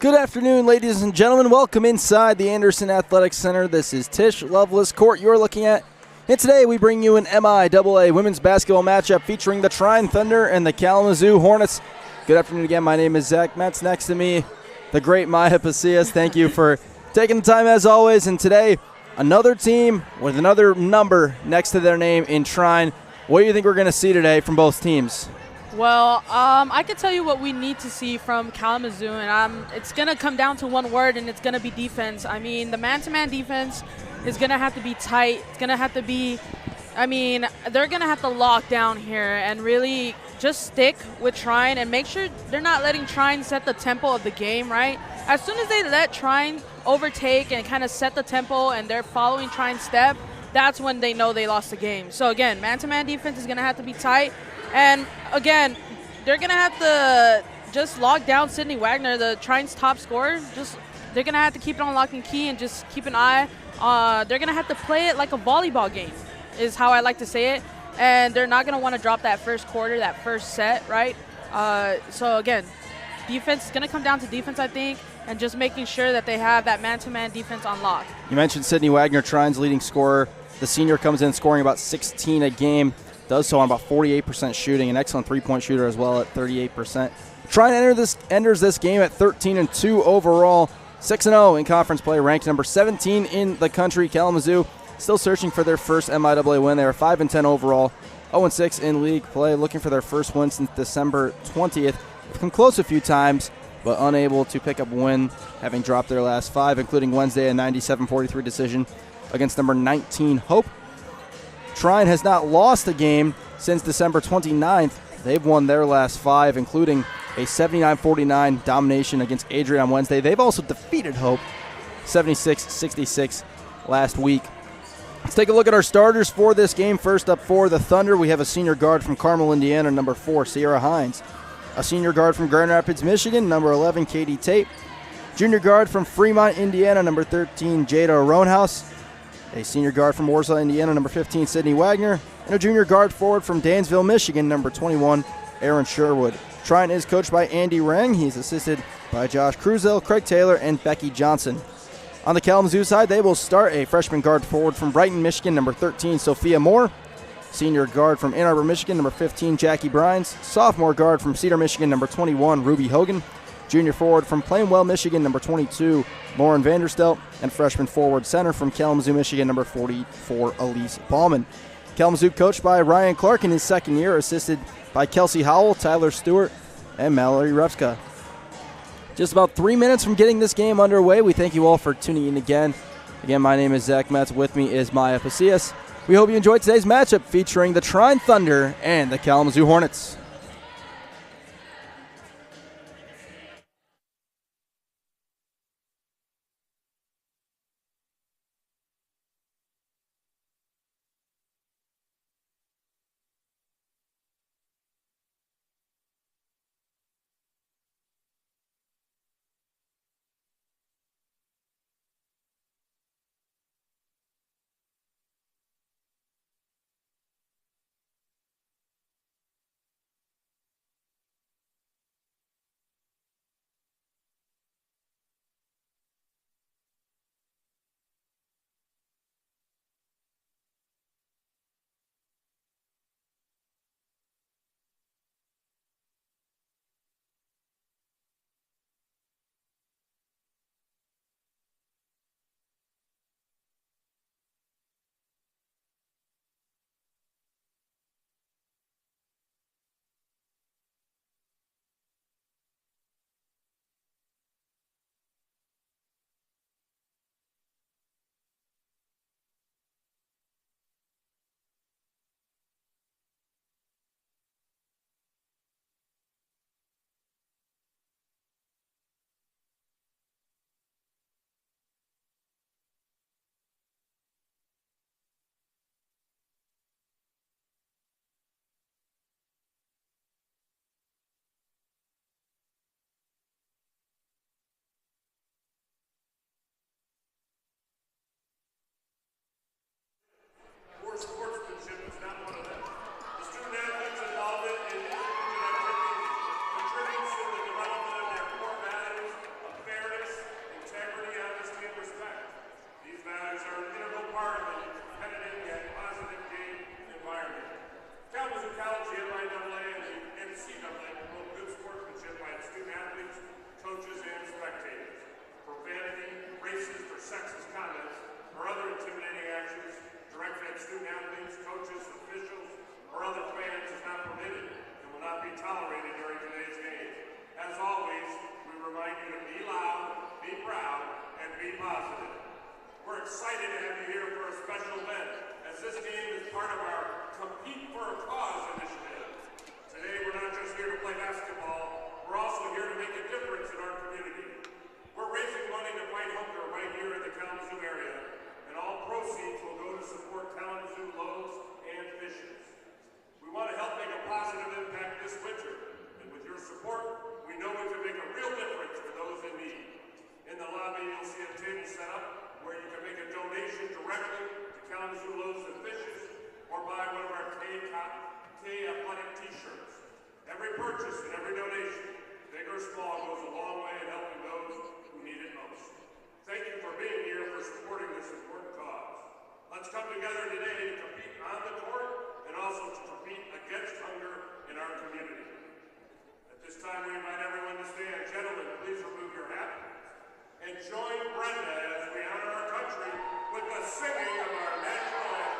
Good afternoon, ladies and gentlemen. Welcome inside the Anderson Athletic Center. This is Tish Lovelace Court you're looking at. And today we bring you an MIAA women's basketball matchup featuring the Trine Thunder and the Kalamazoo Hornets. Good afternoon again. My name is Zach Metz. Next to me, the great Maya Pasillas. Thank you for taking the time as always. And today, another team with another number next to their name in Trine. What do you think we're going to see today from both teams? Well, I can tell you what we need to see from Kalamazoo, and it's going to come down to one word, and it's going to be defense. I mean, the man-to-man defense is going to have to be tight. It's going to have to be, they're going to have to lock down here and really just stick with Trine and make sure they're not letting Trine set the tempo of the game, right? As soon as they let Trine overtake and kind of set the tempo and they're following Trine's step, that's when they know they lost the game. So, again, man-to-man defense is going to have to be tight. And, again, they're going to have to just lock down Sydney Wagner, the Trine's top scorer. They're going to have to keep it on lock and key and just keep an eye. They're going to have to play it like a volleyball game is how I like to say it. And they're not going to want to drop that first quarter, that first set, right? So, again, defense is going to come down to defense, I think, and just making sure that they have that man-to-man defense on lock. You mentioned Sydney Wagner, Trine's leading scorer. The senior comes in scoring about 16 a game. Does so on about 48% shooting, an excellent three-point shooter as well at 38%. Trine enters this game at 13-2 overall, 6-0 in conference play, ranked number 17 in the country. Kalamazoo still searching for their first MIAA win. They are 5-10 overall, 0-6 in league play, looking for their first win since December 20th. They've come close a few times, but unable to pick up a win, having dropped their last five, including Wednesday a 97-43 decision against number 19 Hope. Trine has not lost a game since December 29th. They've won their last five, including a 79-49 domination against Adrian on Wednesday. They've also defeated Hope 76-66 last week. Let's take a look at our starters for this game. First up for the Thunder, we have a senior guard from Carmel, Indiana, number 4, Sierra Hines. A senior guard from Grand Rapids, Michigan, number 11, Katie Tate. Junior guard from Fremont, Indiana, number 13, Jada Roanhouse. A senior guard from Warsaw, Indiana, number 15, Sydney Wagner. And a junior guard forward from Dansville, Michigan, number 21, Aaron Sherwood. Trine is coached by Andy Rang. He's assisted by Josh Cruzel, Craig Taylor, and Becky Johnson. On the Kalamazoo side, they will start a freshman guard forward from Brighton, Michigan, number 13, Sophia Moore. Senior guard from Ann Arbor, Michigan, number 15, Jackie Brines. Sophomore guard from Cedar, Michigan, number 21, Ruby Hogan. Junior forward from Plainwell, Michigan, number 22, Lauren Vanderstelt. And freshman forward center from Kalamazoo, Michigan, number 44, Elise Ballman. Kalamazoo coached by Ryan Clark in his second year, assisted by Kelsey Howell, Tyler Stewart, and Mallory Repska. Just about 3 minutes from getting this game underway. We thank you all for tuning in again. Again, my name is Zach Metz. With me is Maya Pasillas. We hope you enjoyed today's matchup featuring the Trine Thunder and the Kalamazoo Hornets. game is part of our Compete for a Cause initiative. Today, we're not just here to play basketball, we're also here to make a difference in our community. We're raising money to fight hunger right here in the Kalamazoo area, and all proceeds will go to support Kalamazoo Loaves and Fishes. We want to help make a positive impact this winter, and with your support, we know we can make a real difference for those in need. In the lobby, you'll see a table set up where you can make a donation directly to Kalamazoo Loaves and Fishes, or buy one of our K Athletic t-shirts. Every purchase and every donation, big or small, goes a long way in helping those who need it most. Thank you for being here, for supporting this important cause. Let's come together today to compete on the court and also to compete against hunger in our community. At this time, we invite everyone to stand. Gentlemen, please remove your hat and join Brenda as we honor our country with the singing of our national anthem.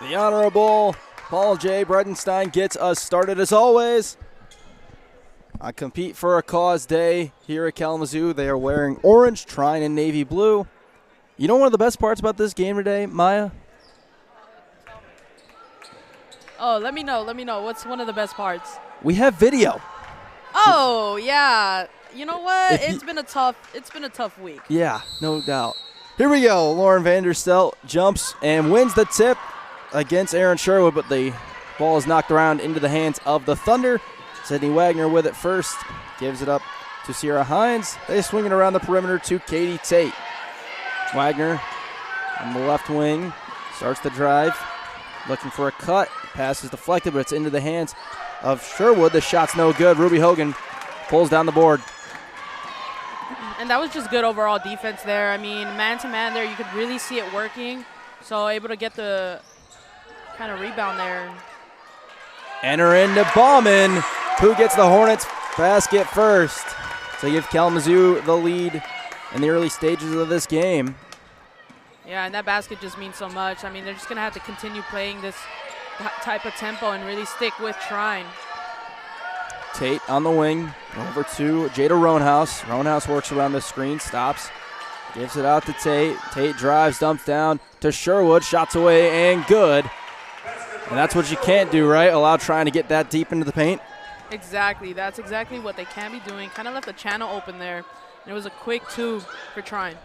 The Honorable Paul J. Bredenstein gets us started as always. On Compete for a Cause Day here at Kalamazoo, they are wearing orange, Trine, and navy blue. You know one of the best parts about this game today, Maya? Oh, let me know. What's one of the best parts? We have video. Oh, yeah. You know what? It's been a tough week. Yeah, no doubt. Here we go. Lauren Vanderstelt jumps and wins the tip against Aaron Sherwood, but the ball is knocked around into the hands of the Thunder. Sydney Wagner with it first, gives it up to Sierra Hines. They swing it around the perimeter to Katie Tate. Wagner on the left wing starts the drive, looking for a cut. Pass is deflected, but it's into the hands of Sherwood. The shot's no good. Ruby Hogan pulls down the board. And that was just good overall defense there. I mean, man-to-man there, you could really see it working. So able to get the kind of rebound there. Enter into Bauman, who gets the Hornets basket first to give Kalamazoo the lead in the early stages of this game. Yeah, and that basket just means so much. I mean, they're just going to have to continue playing this type of tempo and really stick with Trine. Tate on the wing, over to Jada Roanhouse. Roanhouse works around the screen, stops, gives it out to Tate. Tate drives, dumps down to Sherwood, shots away and good. And that's what you can't do, right? Allow Trine to get that deep into the paint. Exactly. That's exactly what they can be doing. Kind of left the channel open there. And it was a quick two for Trine.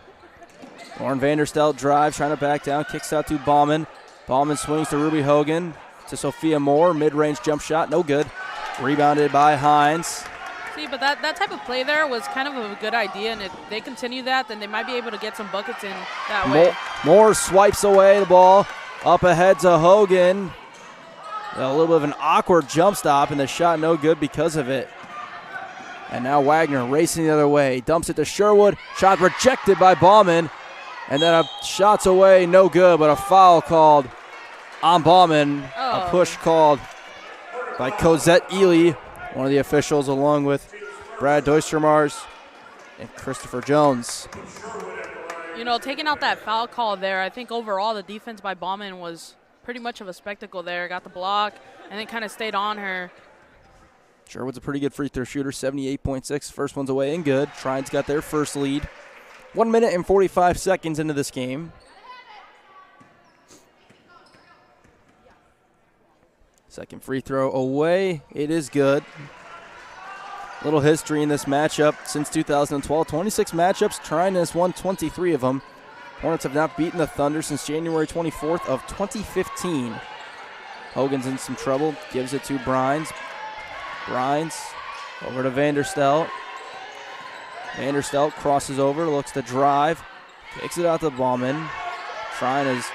Lauren Vanderstelt drives, trying to back down, kicks out to Bauman. Bauman swings to Ruby Hogan, to Sophia Moore. Mid-range jump shot, no good. Rebounded by Hines. See, but that type of play there was kind of a good idea. And if they continue that, then they might be able to get some buckets in that way. Moore swipes away the ball. Up ahead to Hogan. A little bit of an awkward jump stop, and the shot no good because of it. And now Wagner racing the other way. Dumps it to Sherwood. Shot rejected by Bauman. And then a shot's away, no good, but a foul called on Bauman. A push called by Cosette Ely, one of the officials, along with Brad Doistermars and Christopher Jones. You know, taking out that foul call there, I think overall the defense by Bauman was pretty much of a spectacle there. Got the block and then kind of stayed on her. Sherwood's a pretty good free throw shooter, 78.6. First one's away and good. Trine's got their first lead. 1 minute and 45 seconds into this game. Second free throw away. It is good. Little history in this matchup since 2012. 26 matchups. Trine has won 23 of them. Hornets have not beaten the Thunder since January 24th of 2015. Hogan's in some trouble. Gives it to Brines. Brines over to Vanderstelt. Vanderstelt crosses over, looks to drive. Kicks it out to Bauman. Trine has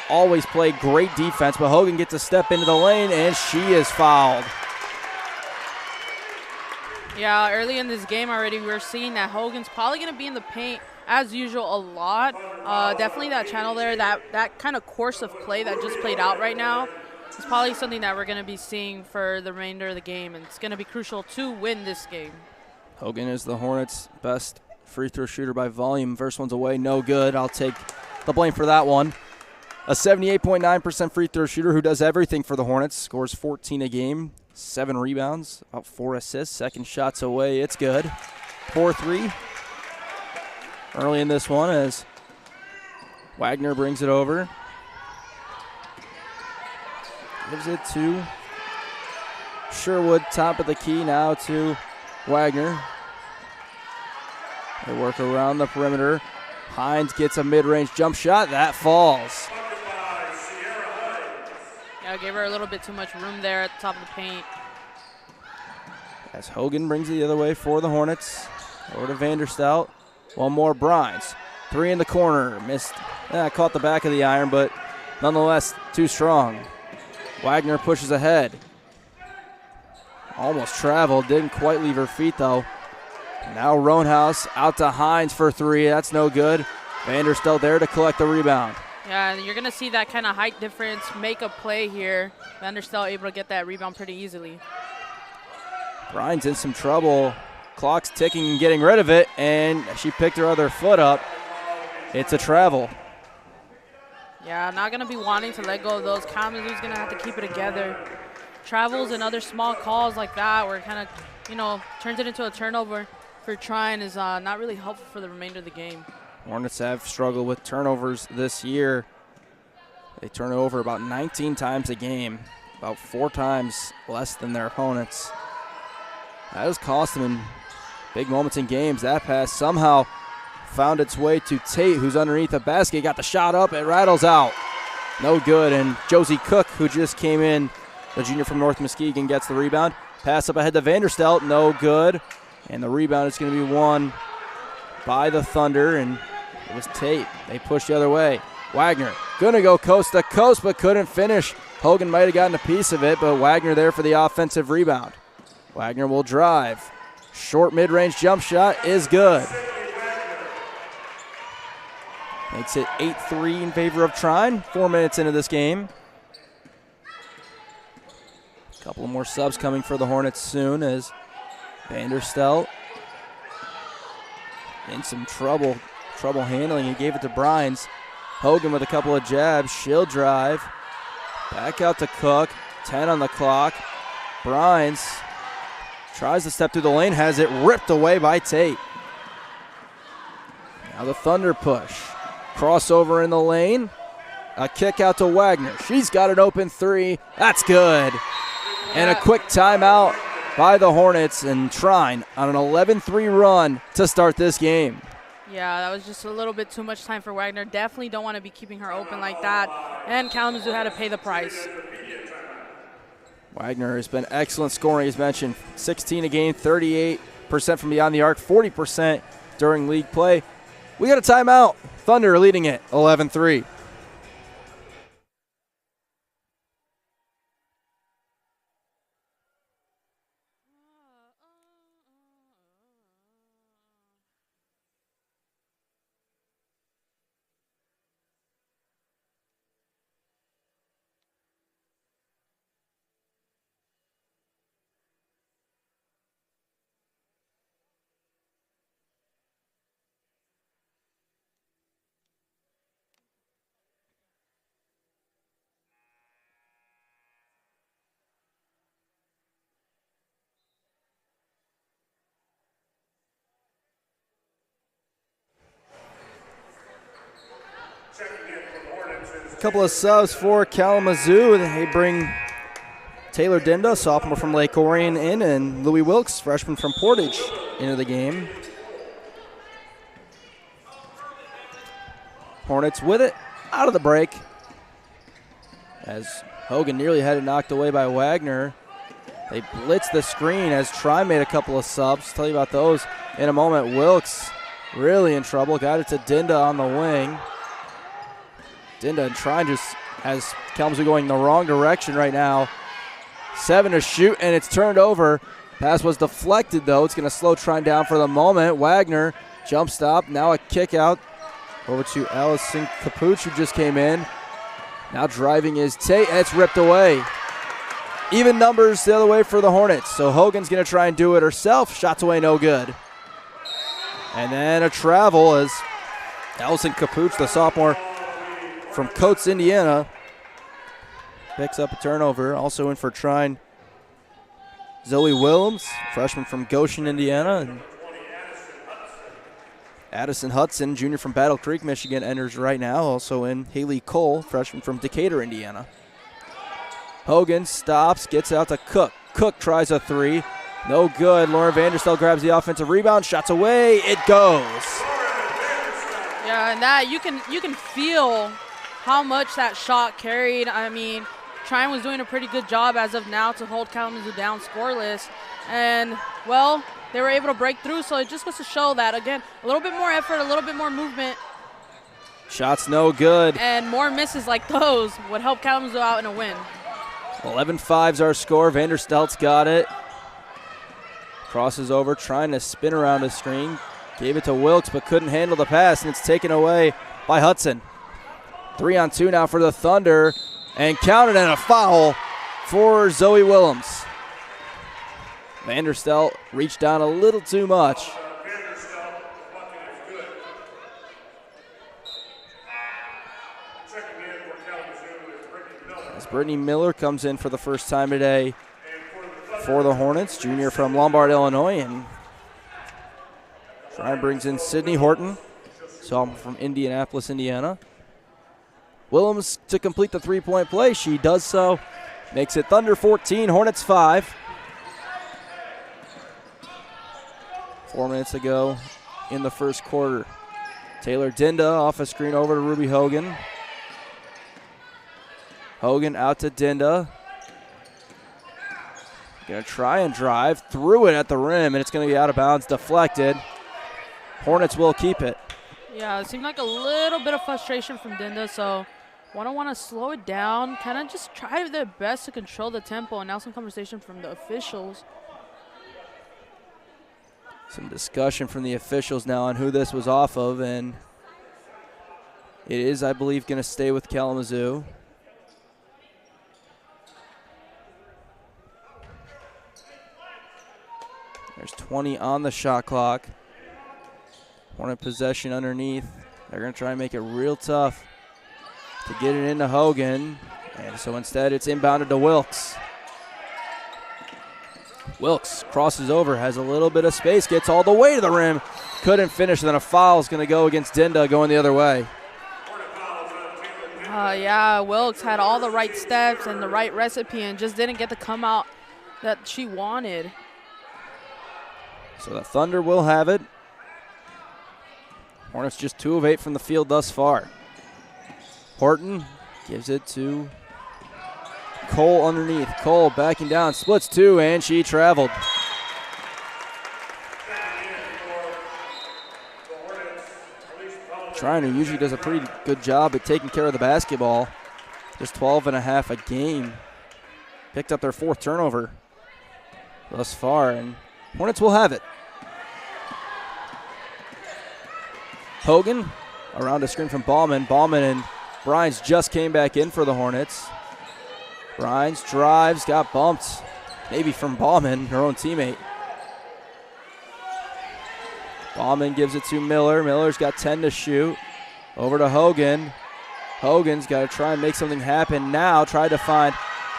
always played great defense, but Hogan gets a step into the lane, and she is fouled. Yeah, early in this game already, we're seeing that Hogan's probably going to be in the paint as usual a lot. Definitely that channel there, that kind of course of play that just played out right now is probably something that we're going to be seeing for the remainder of the game, and it's going to be crucial to win this game. Hogan is the Hornets' best free throw shooter by volume. First one's away, no good. I'll take the blame for that one. A 78.9% free throw shooter who does everything for the Hornets, scores 14 a game, 7 rebounds, about 4 assists. Second shot's away, it's good. 4-3. Early in this one as Wagner brings it over. Gives it to Sherwood, top of the key, now to Wagner. They work around the perimeter. Hines gets a mid-range jump shot. That falls. Yeah, gave her a little bit too much room there at the top of the paint. As Hogan brings it the other way for the Hornets. Over to Vanderstelt. One more Brines. 3 in the corner. Missed. Caught the back of the iron, but nonetheless too strong. Wagner pushes ahead. Almost traveled. Didn't quite leave her feet, though. Now Roanhouse out to Hines for 3. That's no good. Vanderstelt there to collect the rebound. Yeah, and you're going to see that kind of height difference make a play here. Vanderstelt able to get that rebound pretty easily. Brine's in some trouble. Clock's ticking and getting rid of it, and she picked her other foot up. It's a travel. Yeah, not going to be wanting to let go of those. Kalamazoo's going to have to keep it together. Travels and other small calls like that where it kind of, turns it into a turnover for Trine is not really helpful for the remainder of the game. Hornets have struggled with turnovers this year. They turn it over about 19 times a game, about 4 times less than their opponents. That has cost them in big moments in games. That pass somehow found its way to Tate, who's underneath the basket, got the shot up, it rattles out. No good, and Josie Cook, who just came in, the junior from North Muskegon, gets the rebound. Pass up ahead to Vanderstelt, no good. And the rebound is going to be won by the Thunder, and it was Tate. They pushed the other way. Wagner going to go coast to coast, but couldn't finish. Hogan might have gotten a piece of it, but Wagner there for the offensive rebound. Wagner will drive. Short mid-range jump shot is good. Makes it 8-3 in favor of Trine. 4 minutes into this game. A couple of more subs coming for the Hornets soon as Vanderstelt in some trouble handling. He gave it to Brines. Hogan with a couple of jabs. She'll drive. Back out to Cook. 10 on the clock. Brines tries to step through the lane. Has it ripped away by Tate. Now the Thunder push. Crossover in the lane. A kick out to Wagner. She's got an open 3. That's good. And a quick timeout by the Hornets, and Trine on an 11-3 run to start this game. Yeah, that was just a little bit too much time for Wagner. Definitely don't want to be keeping her open like that. And Kalamazoo had to pay the price. Wagner has been excellent scoring, as mentioned. 16 a game, 38% from beyond the arc, 40% during league play. We got a timeout. Thunder leading it 11-3. A couple of subs for Kalamazoo. They bring Taylor Dinda, sophomore from Lake Orion, in, and Louis Wilkes, freshman from Portage, into the game. Hornets with it, out of the break. As Hogan nearly had it knocked away by Wagner. They blitz the screen as Trine made a couple of subs. Tell you about those in a moment. Wilkes really in trouble. Got it to Dinda on the wing. Dinda and Trine just has Kalamazoo going the wrong direction right now. 7 to shoot, and it's turned over. Pass was deflected, though. It's going to slow Trine down for the moment. Wagner, jump stop. Now a kick out over to Allison Capuch, who just came in. Now driving is Tate, and it's ripped away. Even numbers the other way for the Hornets. So Hogan's going to try and do it herself. Shots away, no good. And then a travel as Allison Capuch, the sophomore from Coates, Indiana, picks up a turnover. Also in for Trine, Zoe Willems, freshman from Goshen, Indiana. And Addison Hudson, junior from Battle Creek, Michigan, enters right now. Also in Haley Cole, freshman from Decatur, Indiana. Hogan stops, gets out to Cook. Cook tries a 3. No good. Lauren Vanderstelt grabs the offensive rebound. Shots away. It goes. Yeah, and that you can feel how much that shot carried. I mean, Trine was doing a pretty good job as of now to hold Kalamazoo down scoreless. And, well, they were able to break through, so it just goes to show that, again, a little bit more effort, a little bit more movement. Shots no good. And more misses like those would help Kalamazoo out in a win. 11-5's our score. Vanderstelt's got it. Crosses over, trying to spin around the screen. Gave it to Wilkes, but couldn't handle the pass, and it's taken away by Hudson. 3-on-2 now for the Thunder, and counted, and a foul for Zoe Willems. Vanderstelt reached down a little too much. Checking in for Kalamazoo is Brittany Miller. As Brittany Miller comes in for the first time today And for the Hornets, junior from Lombard, Illinois, and Trine brings in Sydney Horton, sophomore from Indianapolis, Indiana. Willems to complete the three-point play. She does so. Makes it Thunder 14, Hornets 5. 4 minutes to go in the first quarter. Taylor Dinda off a screen over to Ruby Hogan. Hogan out to Dinda. Gonna try and drive. Threw it at the rim, and it's gonna be out of bounds, deflected. Hornets will keep it. Yeah, it seemed like a little bit of frustration from Dinda, so want to slow it down, kind of just try their best to control the tempo, and now some conversation from the officials. Some discussion from the officials now on who this was off of, and it is, I believe, going to stay with Kalamazoo. There's 20 on the shot clock. Hornet possession underneath. They're going to try and make it real tough to get it into Hogan. And so instead it's inbounded to Wilkes. Wilkes crosses over, has a little bit of space, gets all the way to the rim. Couldn't finish, then a foul is going to go against Dinda going the other way. Yeah, Wilkes had all the right steps and the right recipe and just didn't get the come out that she wanted. So the Thunder will have it. Hornets just 2 of 8 from the field thus far. Horton gives it to Cole underneath. Cole backing down, splits 2, and she traveled. Trine, who usually does a pretty good job at taking care of the basketball. Just 12 and a half a game. Picked up their 4th turnover thus far, and Hornets will have it. Hogan around a screen from Ballman. Ballman and Brines just came back in for the Hornets. Brines drives, got bumped, maybe from Ballman, her own teammate. Ballman gives it to Miller. Miller's got 10 to shoot. Over to Hogan. Hogan's got to try and make something happen now. Tried to find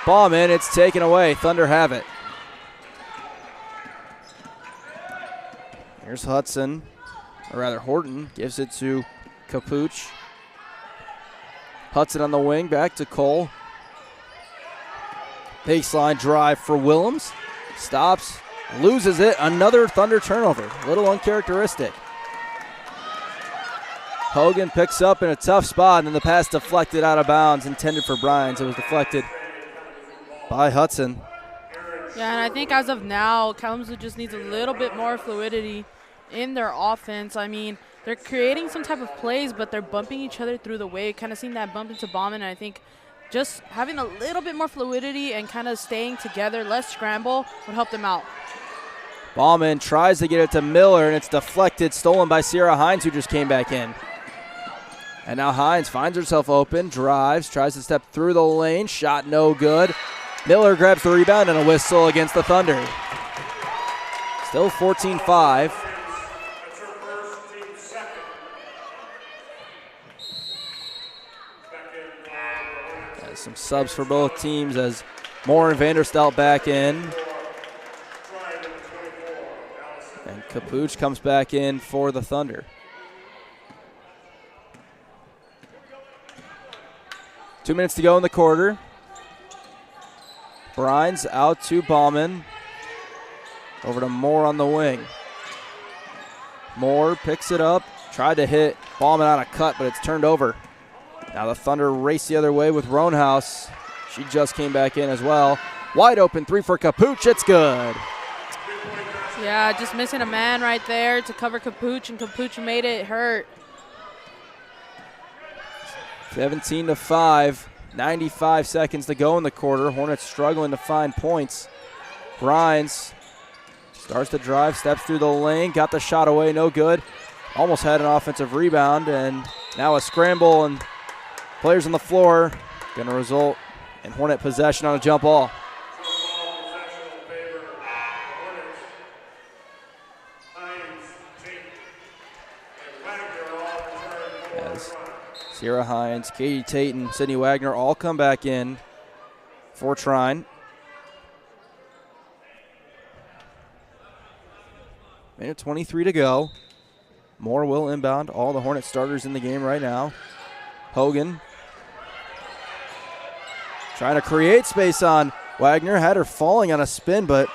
Ballman. It's taken away. Thunder have it. Here's Hudson, or rather Horton, gives it to Capuch. Hudson on the wing, back to Cole. Baseline drive for Willems. Stops, loses it. Another Thunder turnover. A little uncharacteristic. Hogan picks up in a tough spot, and then the pass deflected out of bounds, intended for Brines. It was deflected by Hudson. Yeah, and I think as of now, Kalamazoo just needs a little bit more fluidity in their offense. I mean, they're creating some type of plays, but they're bumping each other through the way. Kind of seen that bump into Bauman, and I think just having a little bit more fluidity and kind of staying together, less scramble, would help them out. Bauman tries to get it to Miller, and it's deflected, stolen by Sierra Hines, who just came back in. And now Hines finds herself open, drives, tries to step through the lane, shot no good. Miller grabs the rebound and a whistle against the Thunder. Still 14-5. That's her first, team second. Back in Some subs for both teams as Moore and Vanderstout back in. Trine in the 24. Allison. And Capuch comes back in for the Thunder. Two minutes to go in the quarter. Brines out to Bauman. Over to Moore on the wing. Moore picks it up. Tried to hit Bauman on a cut, but it's turned over. Now the Thunder race the other way with Roanhouse. She just came back in as well. Wide open 3 for Capuch. It's good. Yeah, just missing a man right there to cover Capuch, and Capuch made it hurt. 17-5. 95 seconds to go in the quarter. Hornets struggling to find points. Brines starts to drive, steps through the lane, got the shot away, no good. Almost had an offensive rebound, and now a scramble, and players on the floor. Going to result in Hornet possession on a jump ball. As Sierra Hines, Katie Tate, and Sydney Wagner all come back in for Trine. Minute 23 to go. Moore will inbound. All the Hornet starters in the game right now. Hogan trying to create space on Wagner. Had her falling on a spin, but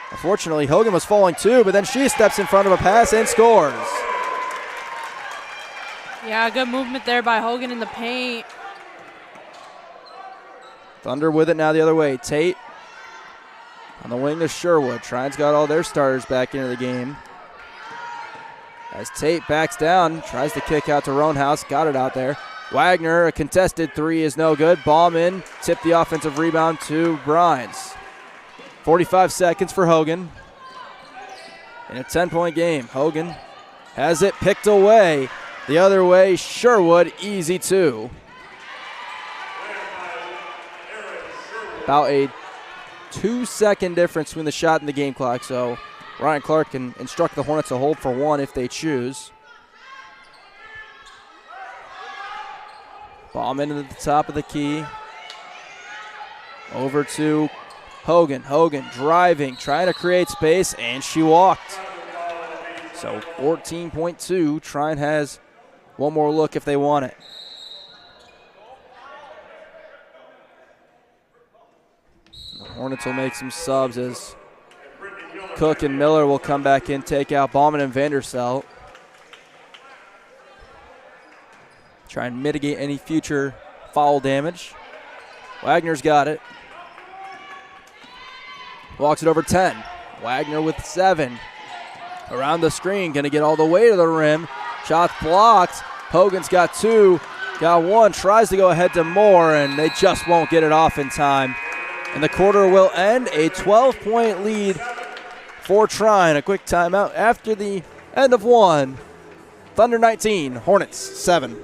unfortunately Hogan was falling too, but then she steps in front of a pass and scores. Yeah, good movement there by Hogan in the paint. Thunder with it now the other way. Tate on the wing to Sherwood. Trine's got all their starters back into the game. As Tate backs down, tries to kick out to Roanhouse, got it out there. Wagner, a contested three is no good. Ballman tipped the offensive rebound to Brines. 45 seconds for Hogan. In a 10-point game, Hogan has it picked away. The other way, Sherwood, easy two. About a 2-second difference between the shot and the game clock, so Ryan Clark can instruct the Hornets to hold for one if they choose. Ballman into the top of the key. Over to Hogan. Hogan driving, trying to create space, and she walked. So 14.2. Trine has one more look if they want it. The Hornets will make some subs as Cook and Miller will come back in, take out Ballman and Vanderstel. Try and mitigate any future foul damage. Wagner's got it. Walks it over 10. Wagner with 7. Around the screen, going to get all the way to the rim. Shot blocked. Hogan's got 2. Got 1. Tries to go ahead to Moore, and they just won't get it off in time. And the quarter will end. A 12-point lead for Trine. A quick timeout after the end of 1. Thunder 19, Hornets 7.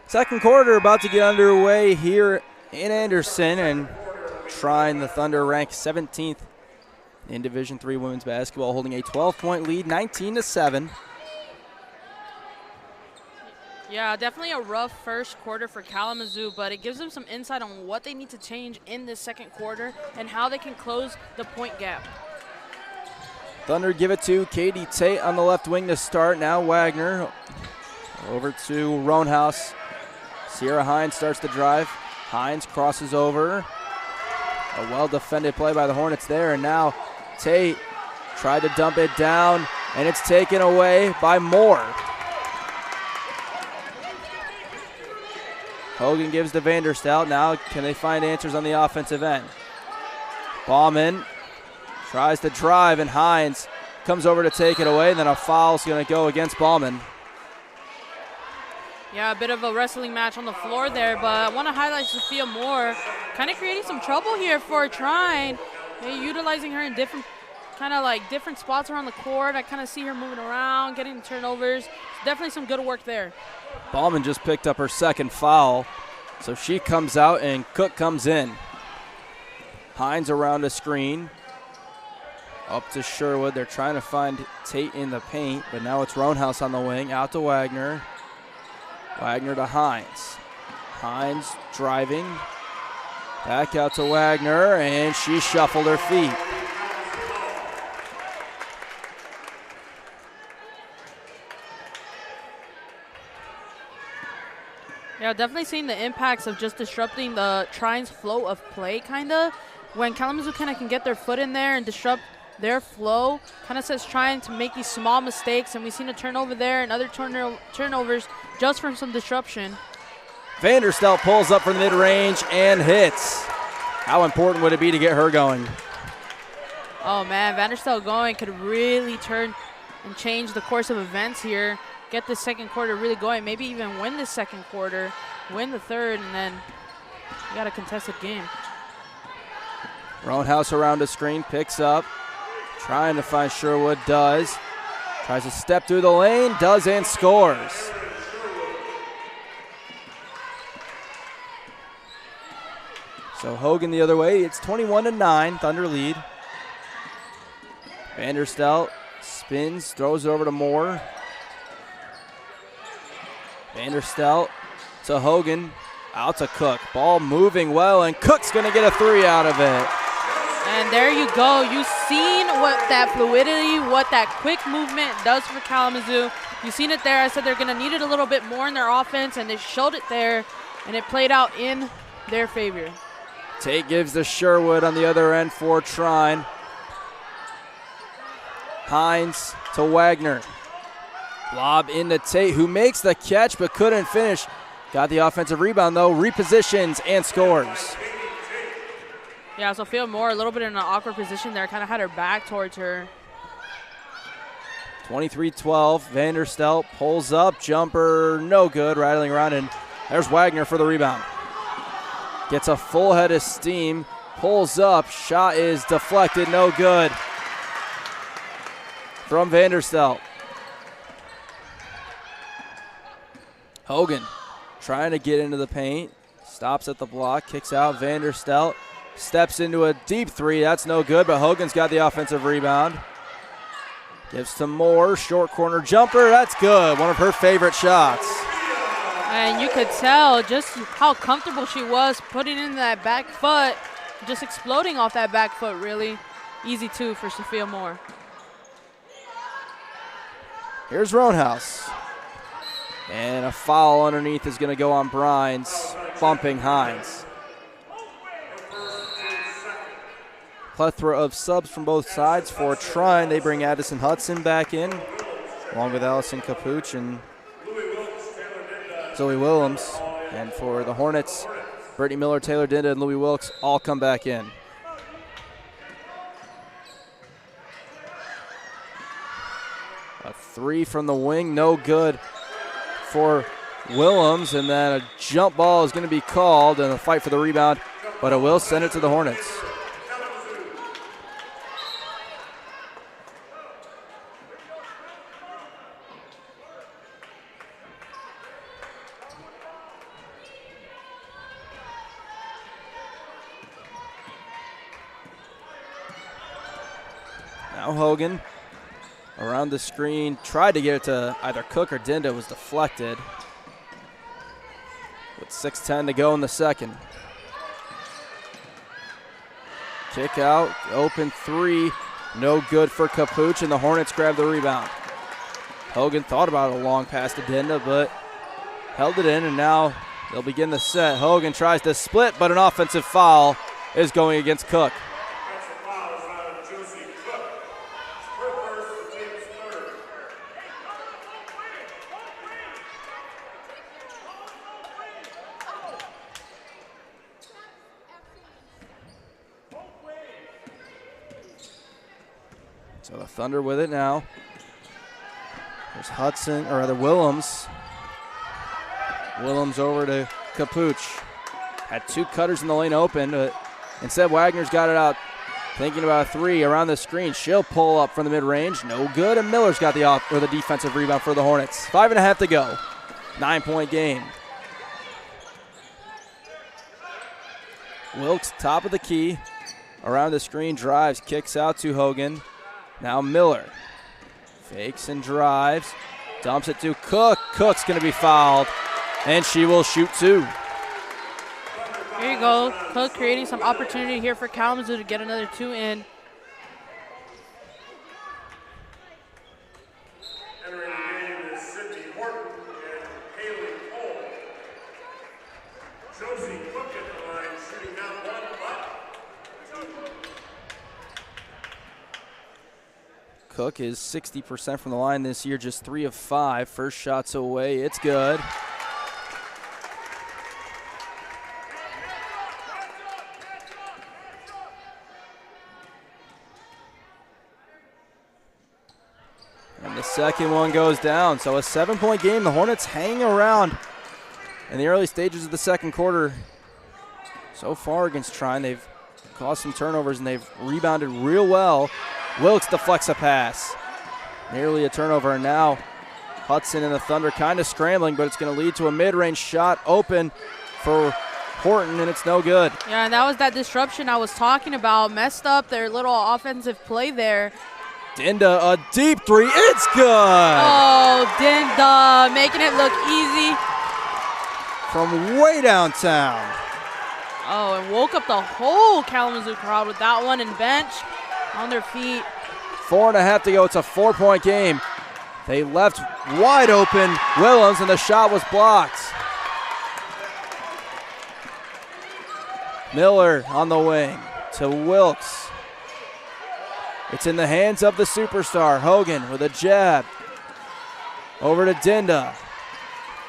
Second quarter about to get underway here in Anderson, and Trine, the Thunder, ranked 17th in Division III women's basketball, holding a 12-point lead, 19-7. Yeah, definitely a rough first quarter for Kalamazoo, but it gives them some insight on what they need to change in this second quarter and how they can close the point gap. Thunder give it to Katie Tate on the left wing to start. Now Wagner over to Roanhouse. Sierra Hines starts the drive. Hines crosses over. A well-defended play by the Hornets there, and now Tate tried to dump it down, and it's taken away by Moore. Hogan gives to Vanderstel. Now can they find answers on the offensive end? Ballman tries to drive, and Hines comes over to take it away, and then a foul's going to go against Ballman. Yeah, a bit of a wrestling match on the floor there, but I want to highlight Sophia Moore kind of creating some trouble here for Trine. Utilizing her in different spots around the court. I kind of see her moving around, getting turnovers. Definitely some good work there. Ballman just picked up her second foul, so she comes out and Cook comes in. Hines around a screen. Up to Sherwood. They're trying to find Tate in the paint, but now it's Roanhouse on the wing. Out to Wagner. Wagner to Hines. Hines driving. Back out to Wagner, and she shuffled her feet. Yeah, definitely seeing the impacts of just disrupting the Trine's flow of play, kind of. When Kalamazoo kind of can get their foot in there and disrupt their flow, kind of says Trine to make these small mistakes, and we've seen a turnover there and other turnovers just from some disruption. Vanderstel pulls up from the mid-range and hits. How important would it be to get her going? Oh, man, Vanderstel going could really turn and change the course of events here. Get the second quarter really going, maybe even win the second quarter, win the third, and then you got a contested game. Roundhouse around the screen, picks up, trying to find Sherwood, does. Tries to step through the lane, does, and scores. So Hogan the other way, it's 21-9, Thunder lead. Vanderstel spins, throws it over to Moore. Vanderstel to Hogan, out to Cook. Ball moving well, and Cook's going to get a three out of it. And there you go. You've seen what that fluidity, what that quick movement does for Kalamazoo. You've seen it there. I said they're going to need it a little bit more in their offense, and they showed it there, and it played out in their favor. Tate gives to Sherwood on the other end for Trine. Hines to Wagner. Lob into Tate, who makes the catch but couldn't finish. Got the offensive rebound, though, repositions and scores. Yeah, so Sophia Moore a little bit in an awkward position there, kind of had her back towards her. 23-12, Vanderstel pulls up, jumper, no good, rattling around, and there's Wagner for the rebound. Gets a full head of steam, pulls up, shot is deflected, no good. From Vanderstel. Hogan trying to get into the paint, stops at the block, kicks out. Vanderstel steps into a deep three. That's no good, but Hogan's got the offensive rebound. Gives to Moore, short corner jumper. That's good, one of her favorite shots. And you could tell just how comfortable she was putting in that back foot, just exploding off that back foot, really. Easy two for Sophia Moore. Here's Roundhouse. And a foul underneath is going to go on Brines, bumping Hines. Plethora of subs from both sides for Trine. They bring Addison Hudson back in, along with Allison Capuch and Zoe Willems. And for the Hornets, Brittany Miller, Taylor Dinda, and Louie Wilkes all come back in. A three from the wing, no good for Willems, and then a jump ball is going to be called and a fight for the rebound, but it will send it to the Hornets. Now Hogan around the screen, tried to get it to either Cook or Dinda, was deflected. With 6:10 to go in the second. Kick out, open three, no good for Capuch, and the Hornets grab the rebound. Hogan thought about a long pass to Dinda, but held it in, and now they'll begin the set. Hogan tries to split, but an offensive foul is going against Cook. So the Thunder with it now. There's Hudson, or rather Willems. Willems over to Capuch. Had two cutters in the lane open, but instead Wagner's got it out. Thinking about a three around the screen. She'll pull up from the mid-range. No good, and Miller's got the defensive rebound for the Hornets. 5.5 to go. 9-point game. Wilkes, top of the key. Around the screen, drives, kicks out to Hogan. Now Miller fakes and drives, dumps it to Cook. Cook's going to be fouled, and she will shoot two. Here you go. Cook creating some opportunity here for Kalamazoo to get another two in. Entering the game is Sydney Horton and Haley Cole. Cook is 60% from the line this year, just 3 of 5. First shot's away, it's good. And the second one goes down. So a 7-point game. The Hornets hanging around in the early stages of the second quarter. So far against Trine, they've caused some turnovers and they've rebounded real well. Wilkes deflects a pass. Nearly a turnover. And now Hudson and the Thunder kind of scrambling, but it's going to lead to a mid-range shot open for Horton, and it's no good. Yeah, and that was that disruption I was talking about. Messed up their little offensive play there. Dinda, a deep three. It's good. Oh, Dinda making it look easy. From way downtown. Oh, and woke up the whole Kalamazoo crowd with that one, and bench on their feet. 4.5 to go. It's a 4-point game. They left wide open Willems, and the shot was blocked. Miller on the wing to Wilkes. It's in the hands of the superstar. Hogan with a jab. Over to Dinda.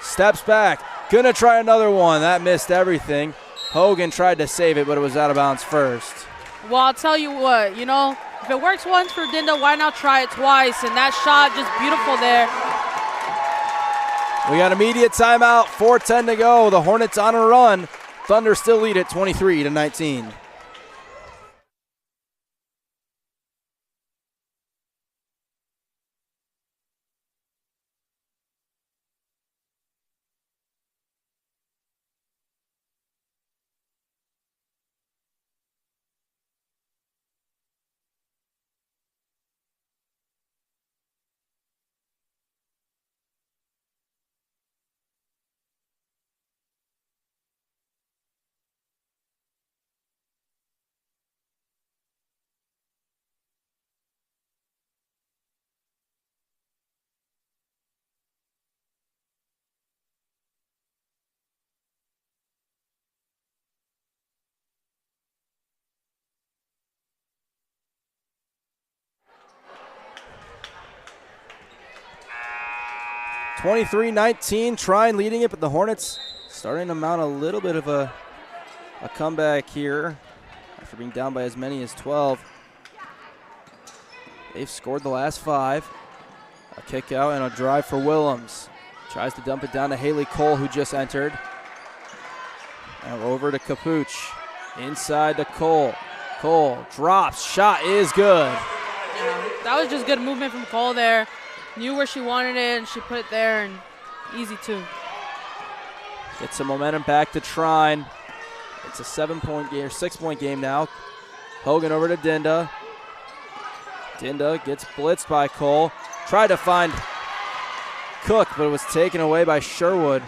Steps back. Gonna try another one. That missed everything. Hogan tried to save it, but it was out of bounds first. Well, I'll tell you what, you know, if it works once for Dinda, why not try it twice? And that shot just beautiful there. We got immediate timeout. 4:10 to go. The Hornets on a run. Thunder still lead at 23-19. (23-19). Trine leading it, but the Hornets starting to mount a little bit of a comeback here after being down by as many as 12. They've scored the last 5. A kick out and a drive for Willems. Tries to dump it down to Haley Cole, who just entered. Now over to Capuch. Inside to Cole. Cole drops. Shot is good. Yeah, that was just good movement from Cole there. Knew where she wanted it, and she put it there, and easy too. Get some momentum back to Trine. It's a 7-point game, or 6-point game now. Hogan over to Dinda. Dinda gets blitzed by Cole. Tried to find Cook, but it was taken away by Sherwood.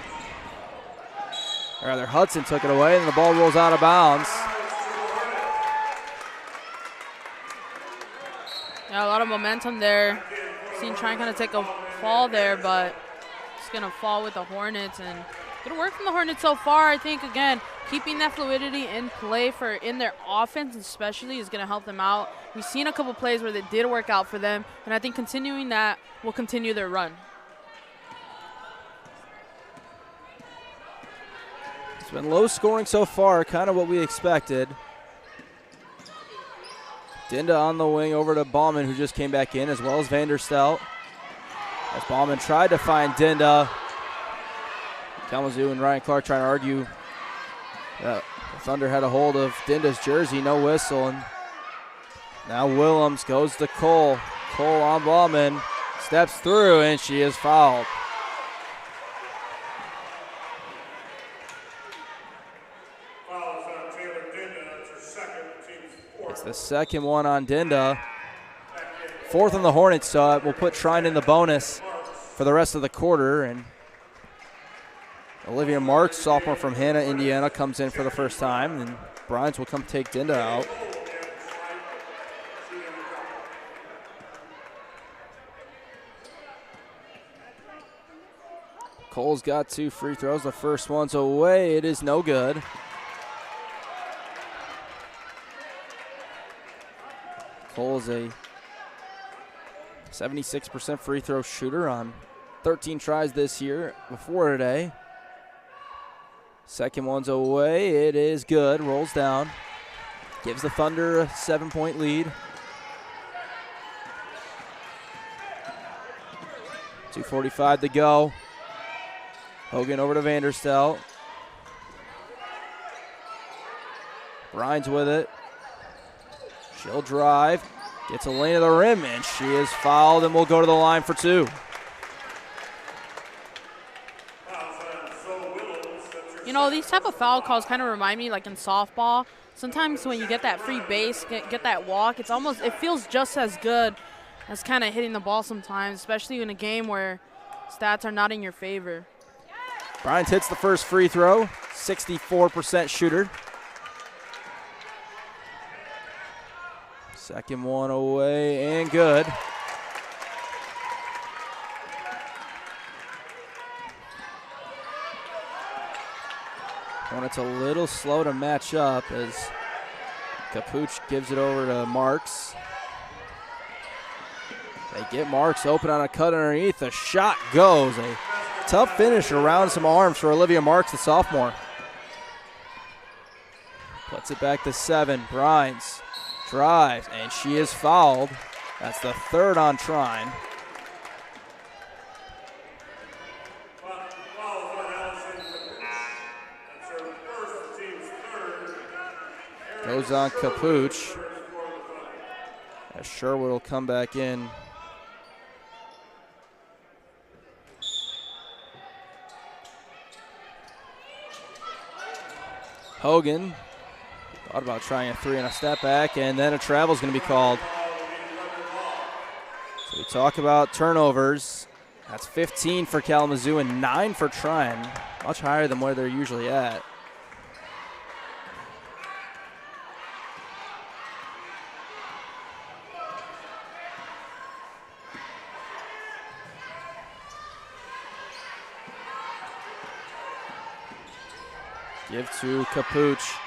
Or rather, Hudson took it away, and the ball rolls out of bounds. Yeah, a lot of momentum there. Seen Trine kind of take a fall there, but it's going to fall with the Hornets. And good work from the Hornets so far. I think, again, keeping that fluidity in play for in their offense especially is going to help them out. We've seen a couple plays where they did work out for them, and I think continuing that will continue their run. It's been low scoring so far, kind of what we expected. Dinda on the wing over to Bauman, who just came back in, as well as Vanderstel. As Bauman tried to find Dinda. Kalamazoo and Ryan Clark trying to argue that the Thunder had a hold of Dinda's jersey, no whistle. And now Willems goes to Cole. Cole on Bauman, steps through, and she is fouled. It's the second one on Dinda. 4th on the Hornets, so we'll put Trine in the bonus for the rest of the quarter. And Olivia Marks, sophomore from Hanna, Indiana, comes in for the first time. And Bryans will come take Dinda out. Cole's got 2 free throws. The first one's away. It is no good. Cole is a 76% free throw shooter on 13 tries this year before today. Second one's away. It is good. Rolls down. Gives the Thunder a 7-point lead. 2:45 to go. Hogan over to Vanderstelt. Brine's with it. She'll drive. Gets a lane to the rim, and she is fouled and will go to the line for 2. You know, these type of foul calls kind of remind me like in softball. Sometimes when you get that free base, get that walk, it feels just as good as kind of hitting the ball sometimes, especially in a game where stats are not in your favor. Bryant hits the first free throw, 64% shooter. Second one away and good. Hornets a little slow to match up as Capuch gives it over to Marks. They get Marks open on a cut underneath. The shot goes. A tough finish around some arms for Olivia Marks, the sophomore. Puts it back to 7. Brines drives, and she is fouled. That's the third on Trine. Goes on Capuch. As Sherwood will come back in. Hogan thought about trying a 3 and a step back, and then a travel is going to be called. So we talk about turnovers. That's 15 for Kalamazoo and 9 for Trine. Much higher than where they're usually at. Give to Capuch.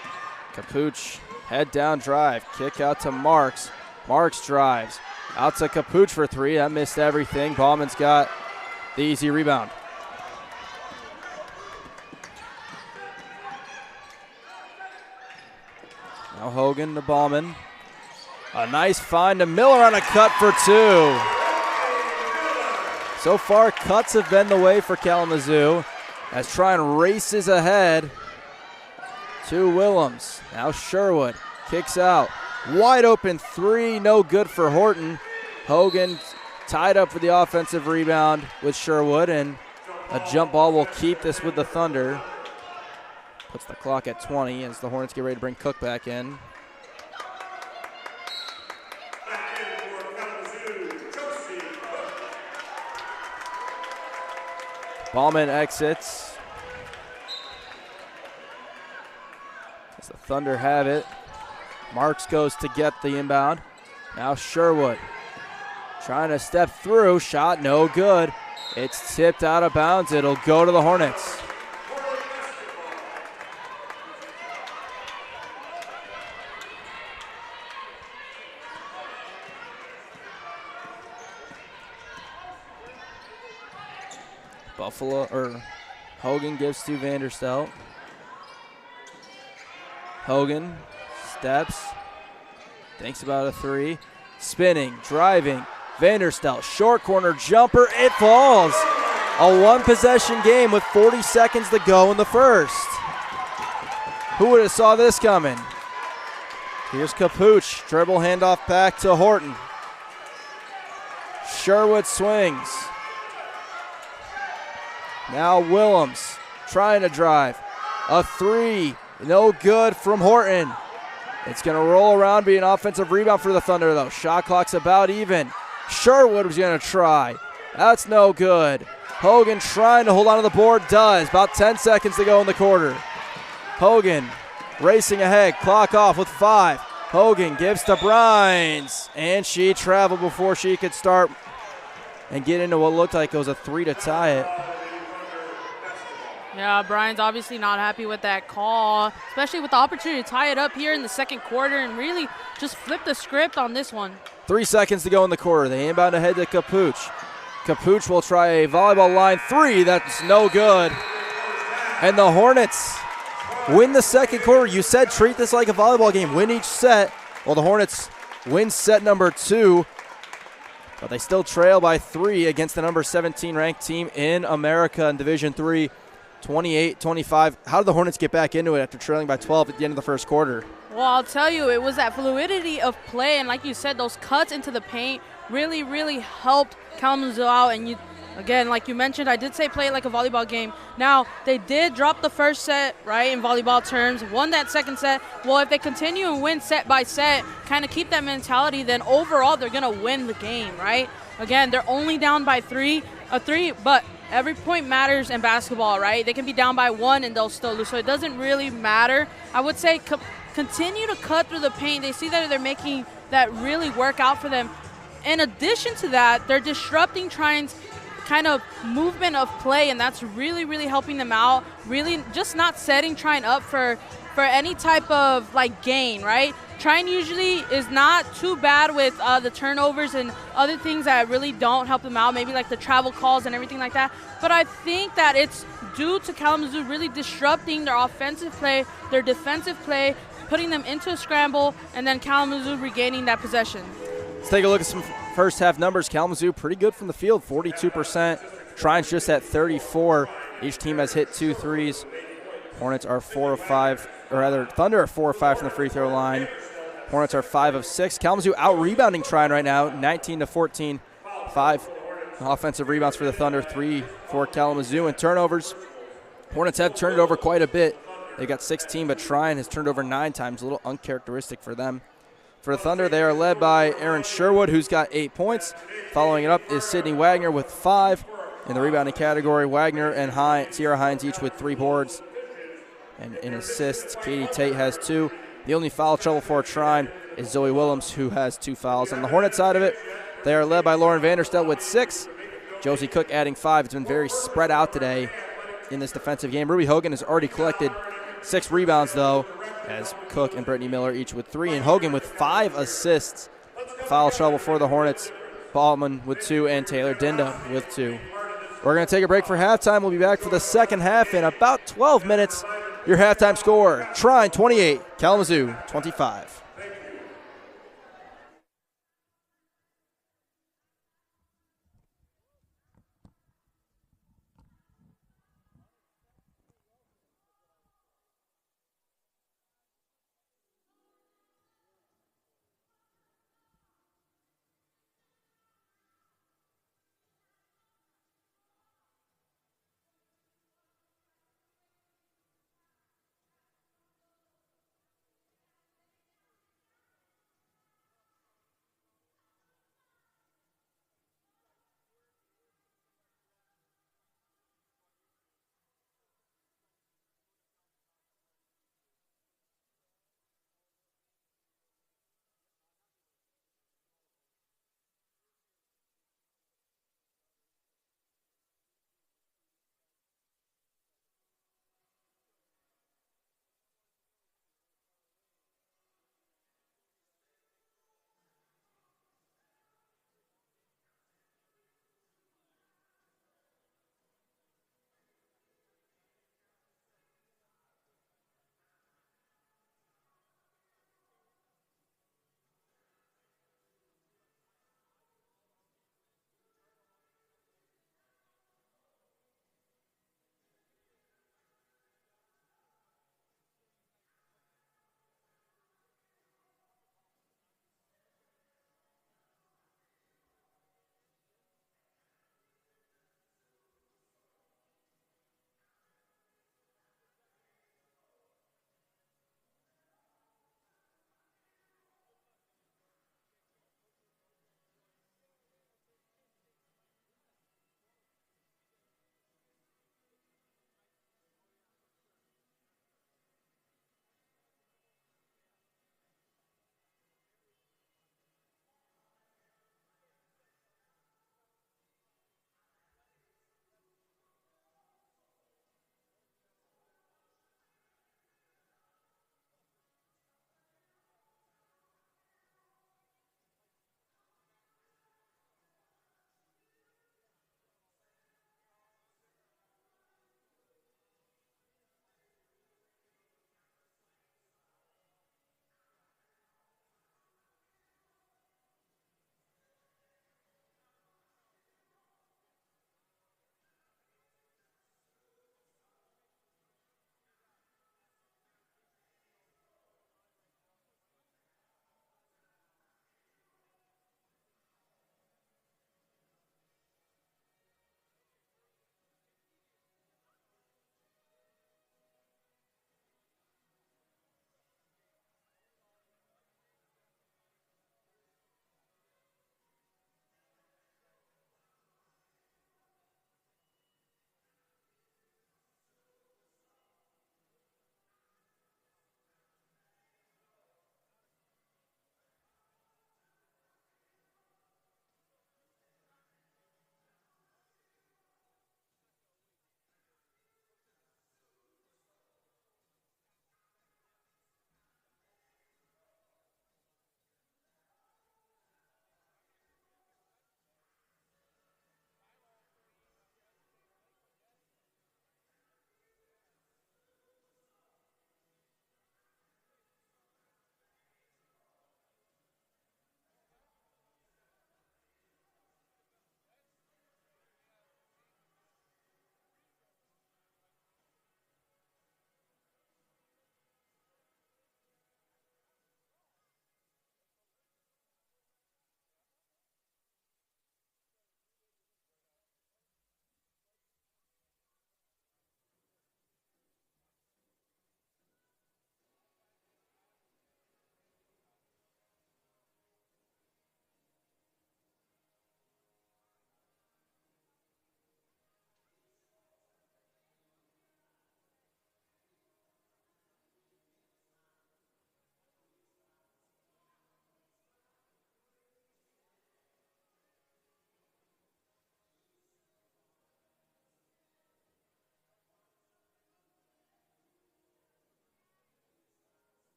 Capuch, head down drive. Kick out to Marks. Marks drives. Out to Capuch for 3. That missed everything. Bauman's got the easy rebound. Now Hogan to Bauman. A nice find to Miller on a cut for 2. So far, cuts have been the way for Kalamazoo as Trine races ahead to Willems. Now Sherwood kicks out. Wide open 3, no good for Horton. Hogan tied up for the offensive rebound with Sherwood, and a jump ball will keep this with the Thunder. Puts the clock at 20 as the Hornets get ready to bring Cook back in. Ballman exits. As the Thunder have it. Marks goes to get the inbound. Now Sherwood trying to step through. Shot no good. It's tipped out of bounds. It'll go to the Hornets. Hogan gives to Vanderstelt. Hogan steps, thinks about a 3, spinning, driving. Vanderstelt, short corner jumper, it falls. A one-possession game with 40 seconds to go in the first. Who would have saw this coming? Here's Capuch, dribble handoff back to Horton. Sherwood swings. Now Willems trying to drive. A 3, no good from Horton. It's going to roll around, be an offensive rebound for the Thunder, though. Shot clock's about even. Sherwood was going to try. That's no good. Hogan trying to hold on to the board, does. About 10 seconds to go in the quarter. Hogan racing ahead, clock off with 5. Hogan gives to Brines, and she traveled before she could start and get into what looked like it was a 3 to tie it. Yeah, Brian's obviously not happy with that call, especially with the opportunity to tie it up here in the second quarter and really just flip the script on this one. 3 seconds to go in the quarter. They inbound ahead to Capuch. Capuch will try a volleyball line three. That's no good. And the Hornets win the second quarter. You said treat this like a volleyball game. Win each set. Well, the Hornets win set number 2. But they still trail by 3 against the number 17 ranked team in America in Division III, 28-25. How did the Hornets get back into it after trailing by 12 at the end of the first quarter? Well, I'll tell you, it was that fluidity of play, and like you said, those cuts into the paint really, really helped Kalamazoo out. And you, again, like you mentioned, I did say play it like a volleyball game. Now, they did drop the first set, right, in volleyball terms, won that second set. Well, if they continue and win set by set, kind of keep that mentality, then overall they're going to win the game, right? Again, they're only down by three, but every point matters in basketball, right? They can be down by 1 and they'll still lose, so it doesn't really matter. I would say continue to cut through the paint. They see that they're making that really work out for them. In addition to that, they're disrupting Trine's kind of movement of play, and that's really, really helping them out. Really just not setting Trine up for any type of like gain, right? Trine usually is not too bad with the turnovers and other things that really don't help them out, maybe like the travel calls and everything like that. But I think that it's due to Kalamazoo really disrupting their offensive play, their defensive play, putting them into a scramble, and then Kalamazoo regaining that possession. Let's take a look at some first half numbers. Kalamazoo pretty good from the field, 42%. Trine's just at 34. Each team has hit 2 threes. Hornets are 4 of 5, or rather Thunder are 4 of 5 from the free throw line. Hornets are 5 of 6. Kalamazoo out rebounding Trine right now, 19-14. 5 offensive rebounds for the Thunder, 3 for Kalamazoo. And turnovers, Hornets have turned it over quite a bit. They got 16, but Trine has turned over 9 times, a little uncharacteristic for them. For the Thunder, they are led by Aaron Sherwood, who's got 8 points. Following it up is Sydney Wagner with 5. In the rebounding category, Wagner and Sierra Hines each with 3 boards. And in assists, Katie Tate has 2. The only foul trouble for Trine is Zoe Willems, who has 2 fouls. On the Hornet side of it, they are led by Lauren Vanderstelt with 6. Josie Cook adding 5. It's been very spread out today in this defensive game. Ruby Hogan has already collected 6 rebounds, though, as Cook and Brittany Miller each with 3. And Hogan with 5 assists. Foul trouble for the Hornets. Baldwin with 2 and Taylor Dinda with 2. We're going to take a break for halftime. We'll be back for the second half in about 12 minutes. Your halftime score, Trine 28, Kalamazoo 25.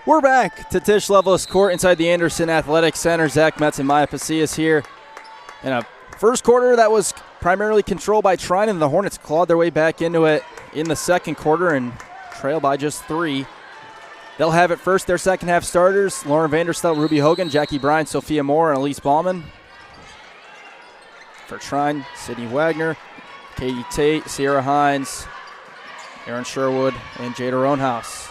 We're back to Tisch Leveless Court inside the Anderson Athletic Center. Zach Metz and Maya Pasillas here. In a first quarter that was primarily controlled by Trine, and the Hornets clawed their way back into it in the second quarter and trail by just 3. They'll have it first, their second half starters: Lauren Vanderstel, Ruby Hogan, Jackie Bryan, Sophia Moore, and Elise Ballman. For Trine, Sydney Wagner, Katie Tate, Sierra Hines, Erin Sherwood, and Jada Roanhouse.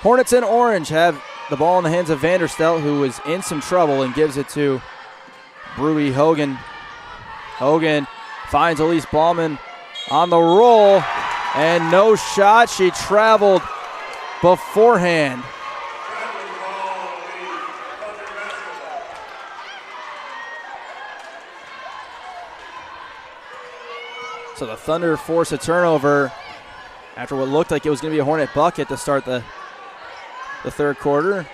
Hornets in orange have the ball in the hands of Vanderstel, who is in some trouble, and gives it to Ruby Hogan. Hogan finds Elise Ballman on the roll, and no shot. She traveled beforehand. So the Thunder force a turnover after what looked like it was going to be a Hornet bucket to start the third quarter.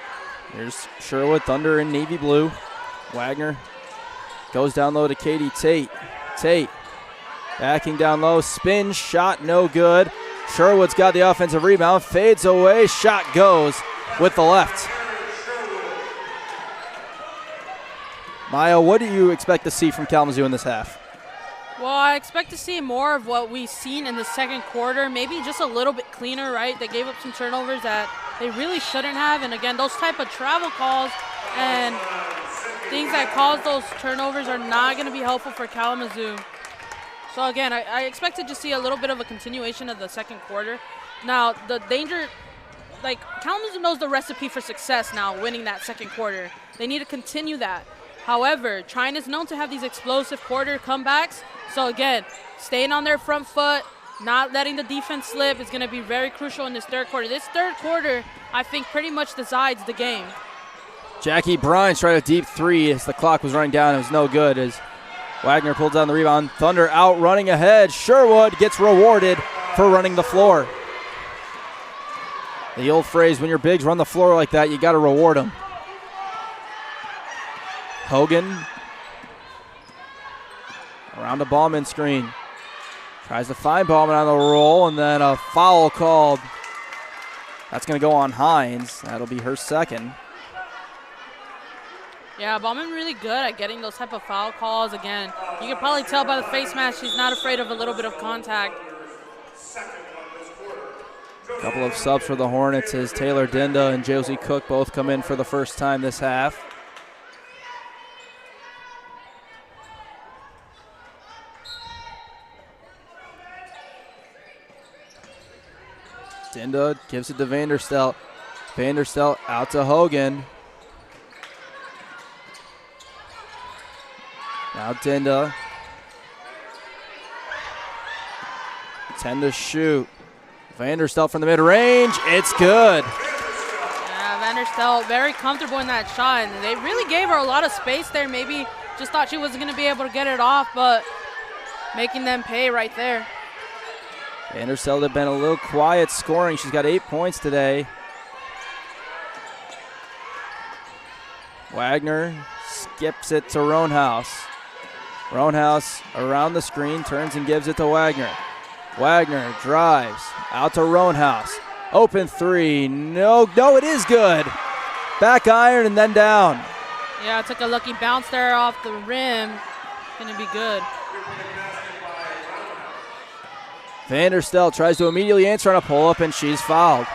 Here's Sherwood, Thunder in navy blue. Wagner goes down low to Katie Tate. Tate backing down low, spin, shot no good. Sherwood's got the offensive rebound, fades away, shot goes with the left. Maya, what do you expect to see from Kalamazoo in this half? Well, I expect to see more of what we've seen in the second quarter, maybe just a little bit cleaner, right? They gave up some turnovers that they really shouldn't have, and again, those type of travel calls and things that cause those turnovers are not going to be helpful for Kalamazoo. So again, I expect to just see a little bit of a continuation of the second quarter. Now, the danger, like, Kalamazoo knows the recipe for success now, winning that second quarter. They need to continue that. However, Trine is known to have these explosive quarter comebacks. So again, staying on their front foot, not letting the defense slip is going to be very crucial in this third quarter. This third quarter, I think, pretty much decides the game. Jackie Bryan tried a deep 3 as the clock was running down. It was no good as Wagner pulled down the rebound. Thunder out running ahead. Sherwood gets rewarded for running the floor. The old phrase, when your bigs run the floor like that, you got to reward them. Hogan around the Ballman screen. Tries to find Ballman on the roll, and then a foul called. That's going to go on Hines. That'll be her second. Yeah, Ballman really good at getting those type of foul calls. Again, you can probably tell by the face mask she's not afraid of a little bit of contact. A couple of subs for the Hornets as Taylor Dinda and Josie Cook both come in for the first time this half. Dinda gives it to Vanderstel. Vanderstel out to Hogan. Now Dinda. 10 to shoot. Vanderstel from the mid-range. It's good. Yeah, Vanderstel very comfortable in that shot, and they really gave her a lot of space there. Maybe just thought she wasn't going to be able to get it off, but making them pay right there. Vanderstel had been a little quiet scoring. She's got 8 points today. Wagner skips it to Roanhouse. Roanhouse around the screen, turns and gives it to Wagner. Wagner drives out to Roanhouse. Open 3. No, it is good. Back iron and then down. Yeah, took a lucky bounce there off the rim. Gonna be good. Vanderstel tries to immediately answer on a pull-up, and she's fouled.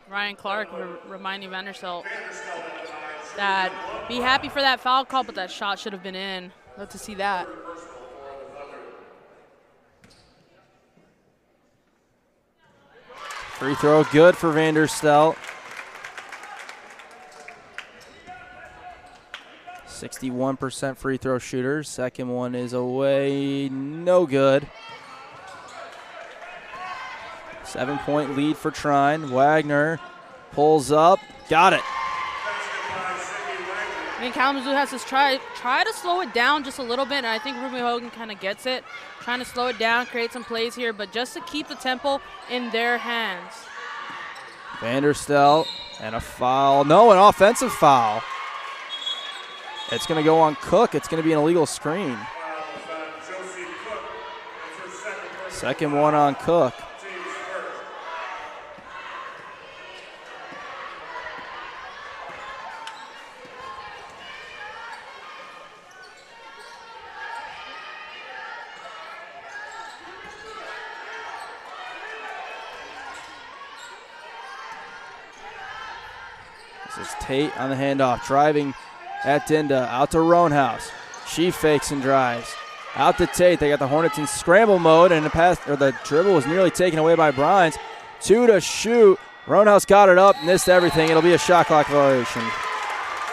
Ryan Clark reminding Vanderstel that be happy for that foul call, but that shot should have been in. Love to see that. Free throw good for Vanderstel. 61% free throw shooter. Second one is away, no good. 7-point lead for Trine. Wagner pulls up, got it. I mean, Kalamazoo has to try to slow it down just a little bit, and I think Ruby Hogan kind of gets it. Trying to slow it down, create some plays here, but just to keep the tempo in their hands. Vanderstel and a foul. No, an offensive foul. It's going to go on Cook. It's going to be an illegal screen. Second one on Cook. This is Tate on the handoff, driving at Dinda, out to Roanhouse. She fakes and drives. Out to Tate. They got the Hornets in scramble mode, and the dribble was nearly taken away by Bryans. 2 to shoot. Roanhouse got it up, missed everything. It'll be a shot clock violation.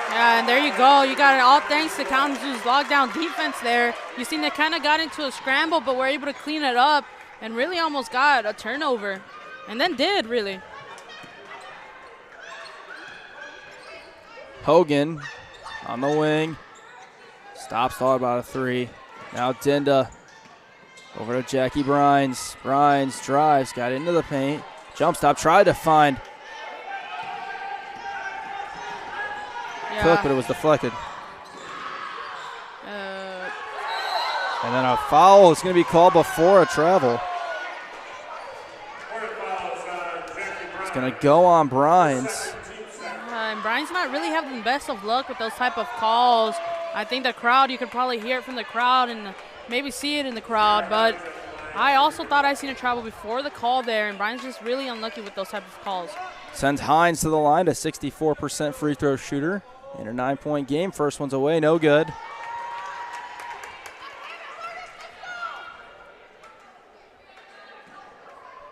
Yeah, and there you go. You got it all thanks to Kalamazoo's lockdown defense there. You seen they kind of got into a scramble, but were able to clean it up and really almost got a turnover. And then did, really. Hogan on the wing. Stops, thought about a 3. Now Dinda over to Jackie Bryans. Bryans drives, got into the paint. Jump stop, tried to find Cook, but it was deflected. And then a foul is going to be called before a travel. It's going to go on Bryans. And Bryans not really having the best of luck with those type of calls. I think the crowd, you could probably hear it from the crowd and maybe see it in the crowd, but I also thought I seen a travel before the call there, and Bryans just really unlucky with those type of calls. Sends Hines to the line, a 64% free throw shooter in a 9-point game. First one's away, no good.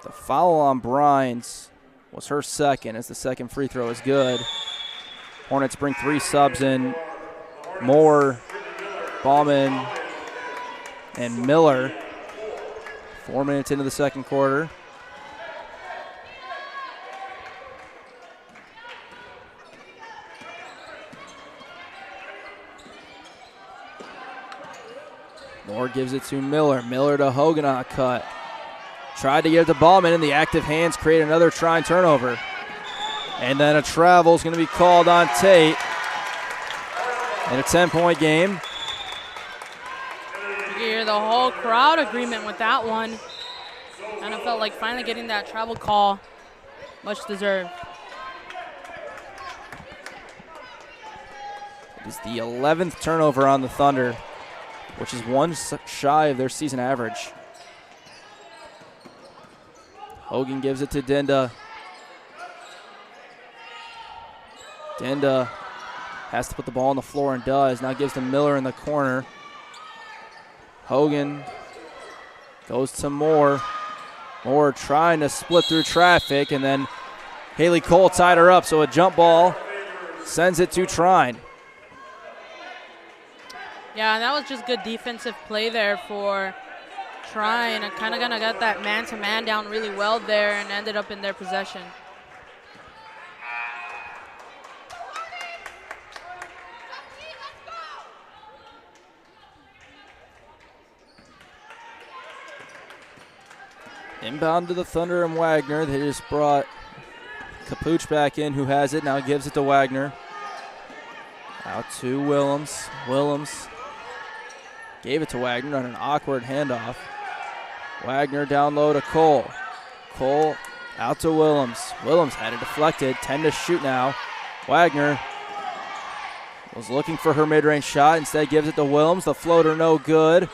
The foul on Bryans was her second, as the second free throw is good. Hornets bring 3 subs in. Moore, Bauman, and Miller. 4 minutes into the second quarter. Moore gives it to Miller. Miller to Hogan on a cut. Tried to get it to Bauman, and the active hands create another Trine turnover. And then a travel is going to be called on Tate in a 10-point game. You hear the whole crowd agreement with that one. Kind of felt like finally getting that travel call. Much deserved. It is the 11th turnover on the Thunder, which is 1 shy of their season average. Hogan gives it to Dinda. Dinda has to put the ball on the floor and does. Now gives to Miller in the corner. Hogan goes to Moore. Moore trying to split through traffic, and then Haley Cole tied her up, so a jump ball sends it to Trine. Yeah, and that was just good defensive play there for Trine. And kind of got that man-to-man down really well there and ended up in their possession. Inbound to the Thunder and Wagner. They just brought Capuch back in, who has it. Now gives it to Wagner. Out to Willems. Willems gave it to Wagner on an awkward handoff. Wagner down low to Cole. Cole out to Willems. Willems had it deflected. 10 to shoot now. Wagner was looking for her mid-range shot. Instead gives it to Willems. The floater no good.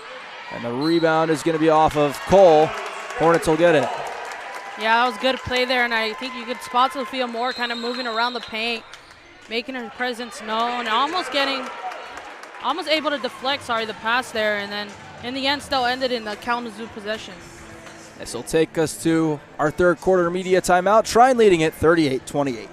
And the rebound is going to be off of Cole. Hornets will get it. Yeah, that was good play there, and I think you could spot Sophia Moore kind of moving around the paint, making her presence known, almost able to deflect, the pass there, and then in the end still ended in the Kalamazoo possession. This will take us to our third quarter media timeout. Trine leading it 38-28.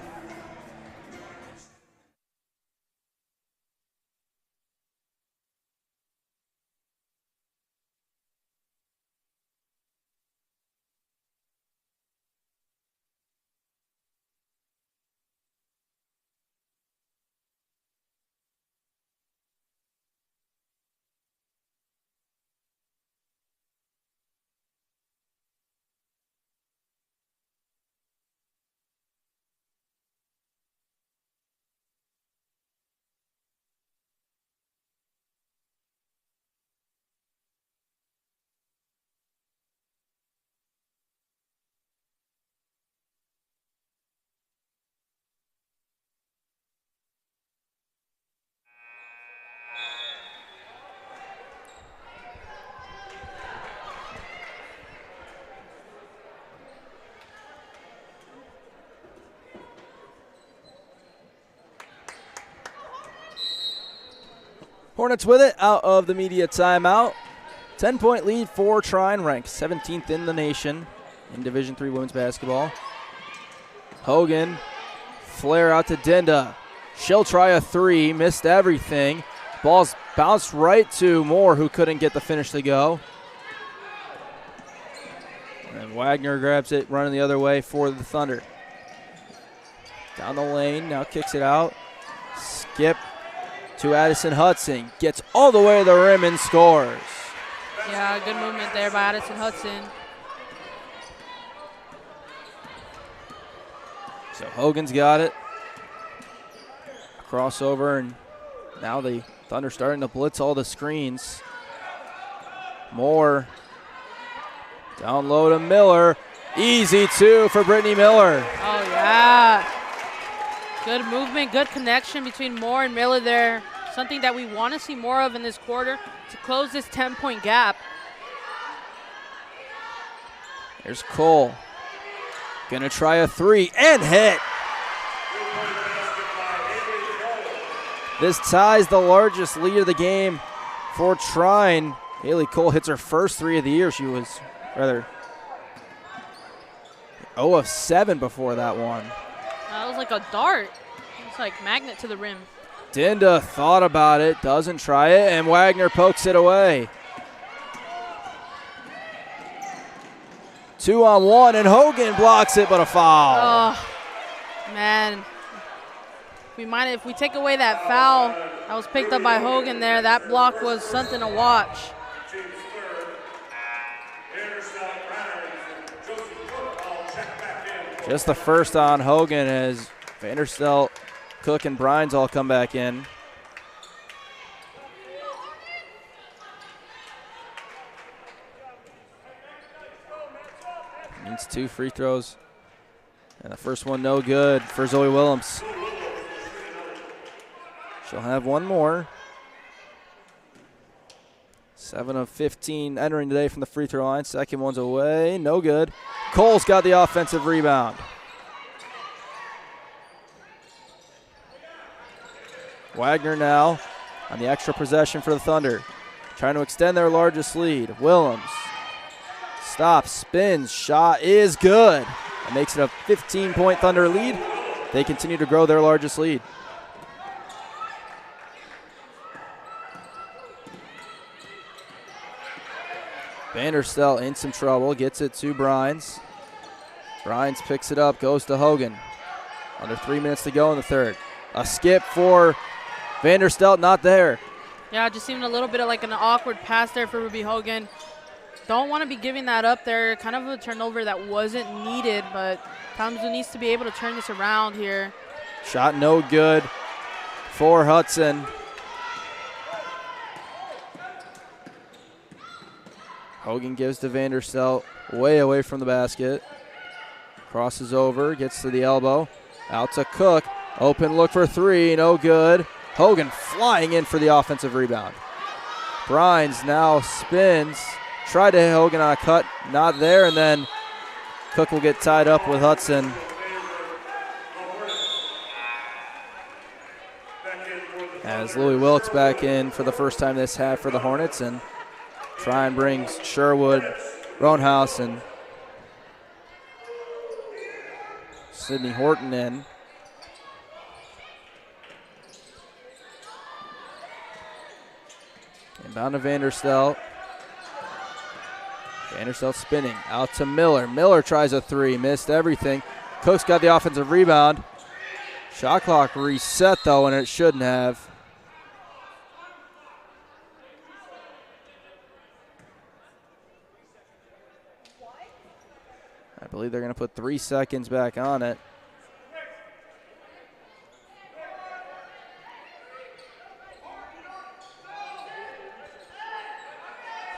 Hornets with it out of the media timeout. 10-point lead for Trine, ranked 17th in the nation in Division III women's basketball. Hogan, flare out to Dinda. She'll try a three, missed everything. Ball's bounced right to Moore, who couldn't get the finish to go. And Wagner grabs it, running the other way for the Thunder. Down the lane, now kicks it out. Skip to Addison Hudson. Gets all the way to the rim and scores. Yeah, good movement there by Addison Hudson. So Hogan's got it. Crossover, and now the Thunder starting to blitz all the screens. Moore down low to Miller. Easy two for Brittany Miller. Oh, yeah. Good movement, good connection between Moore and Miller there. Something that we want to see more of in this quarter to close this 10-point gap. Here's Cole. Gonna try a three and hit. This ties the largest lead of the game for Trine. Haley Cole hits her first three of the year. She was rather 0 of 7 before that one. That was like a dart. It's like magnet to the rim. Dinda thought about it, doesn't try it, and Wagner pokes it away. 2-on-1, and Hogan blocks it, but a foul. Oh, man. If we take away that foul that was picked up by Hogan there, that block was something to watch. Just the first on Hogan as Vanderstelt, Cook, and Brines all come back in. Needs 2 free throws. And the first one no good for Zoe Willems. She'll have one more. 7 of 15 entering today from the free throw line. Second one's away, no good. Cole's got the offensive rebound. Wagner now on the extra possession for the Thunder. Trying to extend their largest lead. Willems stops, spins, shot is good. That makes it a 15-point Thunder lead. They continue to grow their largest lead. Vanderstelt in some trouble, gets it to Brines. Brines picks it up, goes to Hogan. Under 3 minutes to go in the third. A skip for Vanderstelt, not there. Yeah, just seemed a little bit of like an awkward pass there for Ruby Hogan. Don't want to be giving that up there. Kind of a turnover that wasn't needed, but Kalamazoo needs to be able to turn this around here. Shot no good for Hudson. Hogan gives to Vanderstelt, way away from the basket. Crosses over, gets to the elbow. Out to Cook. Open look for three, no good. Hogan flying in for the offensive rebound. Brines now spins. Tried to hit Hogan on a cut, not there, and then Cook will get tied up with Hudson. As Louis Wilkes back in for the first time this half for the Hornets, and Trine brings Sherwood, Roanhouse, and Sydney Horton in. Inbound to Vanderstelt. Vanderstelt spinning out to Miller. Miller tries a three, missed everything. Cook's got the offensive rebound. Shot clock reset though, and it shouldn't have. I believe they're going to put 3 seconds back on it.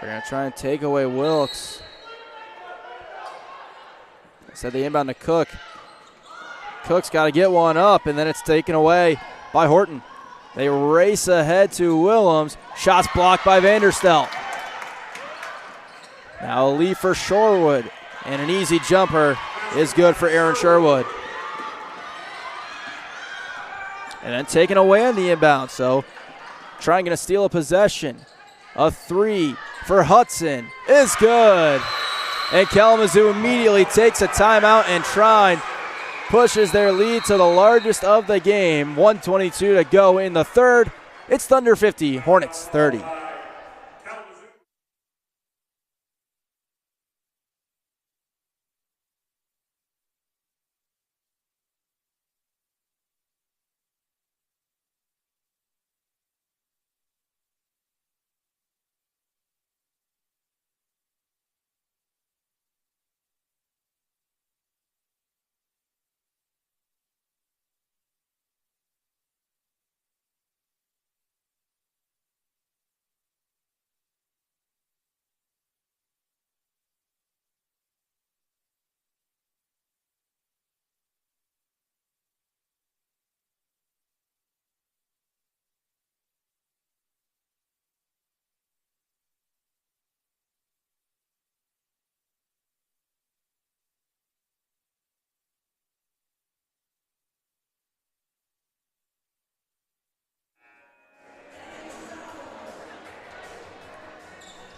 They're going to try and take away Wilkes. Said the inbound to Cook. Cook's got to get one up, and then it's taken away by Horton. They race ahead to Willems. Shots blocked by Vanderstelt. Now a lead for Sherwood, and an easy jumper is good for Aaron Sherwood. And then taken away on the inbound, so Trying to steal a possession. A three for Hudson is good. And Kalamazoo immediately takes a timeout, and Trine pushes their lead to the largest of the game. 1:22 to go in the third. It's Thunder 50, Hornets 30.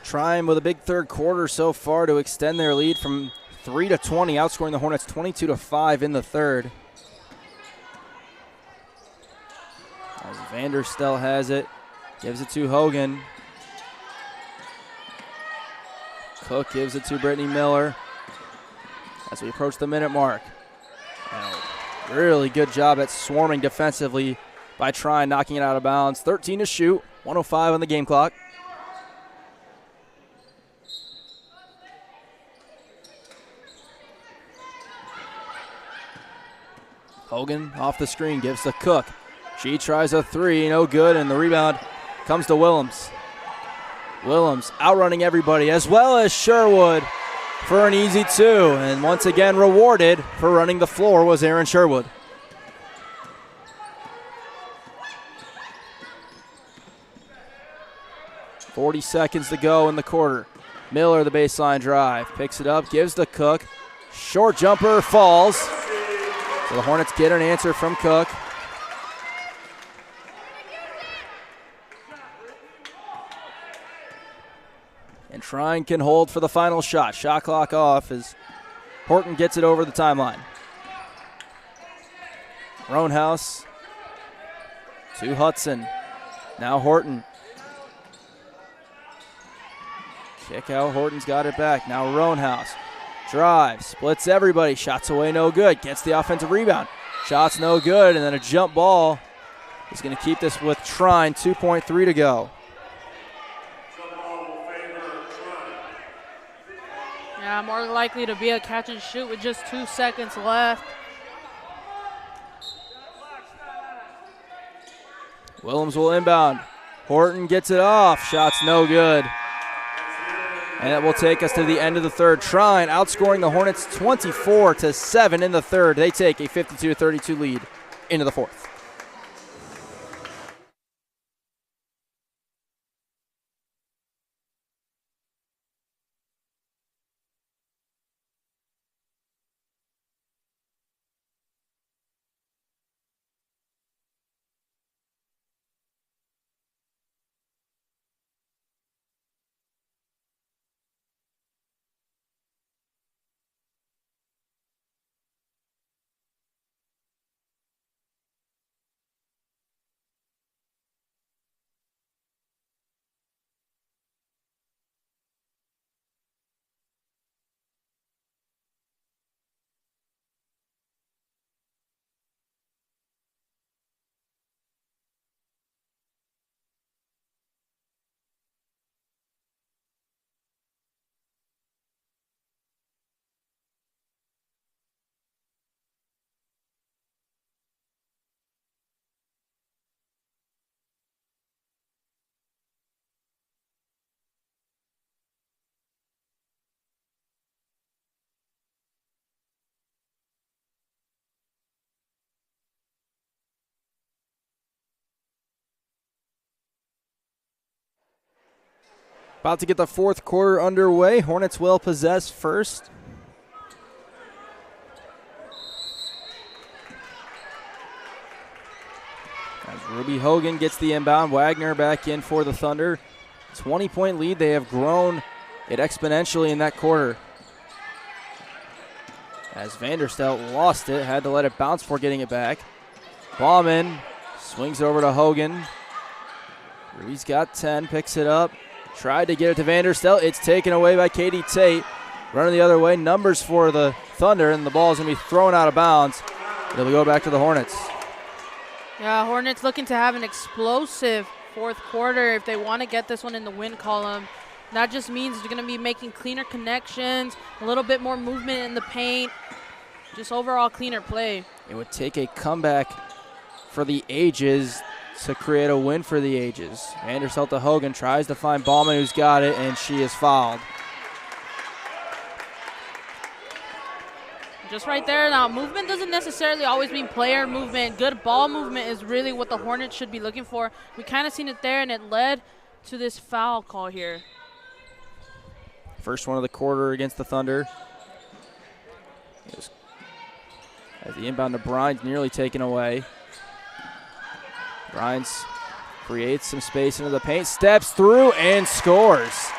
Trine with a big third quarter so far to extend their lead from 3 to 20, outscoring the Hornets 22 to 5 in the third. As Vanderstel has it, gives it to Hogan. Cook gives it to Brittany Miller as we approach the minute mark. Really good job at swarming defensively by Trine, knocking it out of bounds. 13 to shoot, 1:05 on the game clock. Hogan off the screen, gives to Cook. She tries a three, no good, and the rebound comes to Willems. Willems outrunning everybody, as well as Sherwood for an easy two. And once again rewarded for running the floor was Aaron Sherwood. .40 seconds to go in the quarter. Miller, the baseline drive, picks it up, gives to Cook. Short jumper falls. So the Hornets get an answer from Cook. And Trine can hold for the final shot. Shot clock off as Horton gets it over the timeline. Roanhouse to Hudson. Now Horton. Kick out, Horton's got it back. Now Roanhouse. Drive, splits everybody, shots away, no good. Gets the offensive rebound. Shots no good, and then a jump ball is going to keep this with Trine. 2.3 to go. Yeah, more likely to be a catch and shoot with just 2 seconds left. Willems will inbound. Horton gets it off. Shots no good. And that will take us to the end of the third. Trine outscoring the Hornets 24 to 7 in the third. They take a 52-32 lead into the fourth. About to get the fourth quarter underway. Hornets will possess first. As Ruby Hogan gets the inbound, Wagner back in for the Thunder. 20-point lead. They have grown it exponentially in that quarter. As Vanderstelt lost it, had to let it bounce before getting it back. Bauman swings it over to Hogan. Ruby's got 10, picks it up. Tried to get it to Vanderstelt. It's taken away by Katie Tate. Running the other way, numbers for the Thunder, and the ball is going to be thrown out of bounds. It'll go back to the Hornets. Yeah, Hornets looking to have an explosive fourth quarter if they want to get this one in the win column. That just means they're going to be making cleaner connections, a little bit more movement in the paint, just overall cleaner play. It would take a comeback for the Ages to create a win for the Ages. Vanderstelt to Hogan, tries to find Bauman, who's got it, and she is fouled. Just right there. Now, movement doesn't necessarily always mean player movement. Good ball movement is really what the Hornets should be looking for. We kind of seen it there, and it led to this foul call here. First one of the quarter against the Thunder. As the inbound to Brines nearly taken away. Brines creates some space into the paint, steps through, and scores.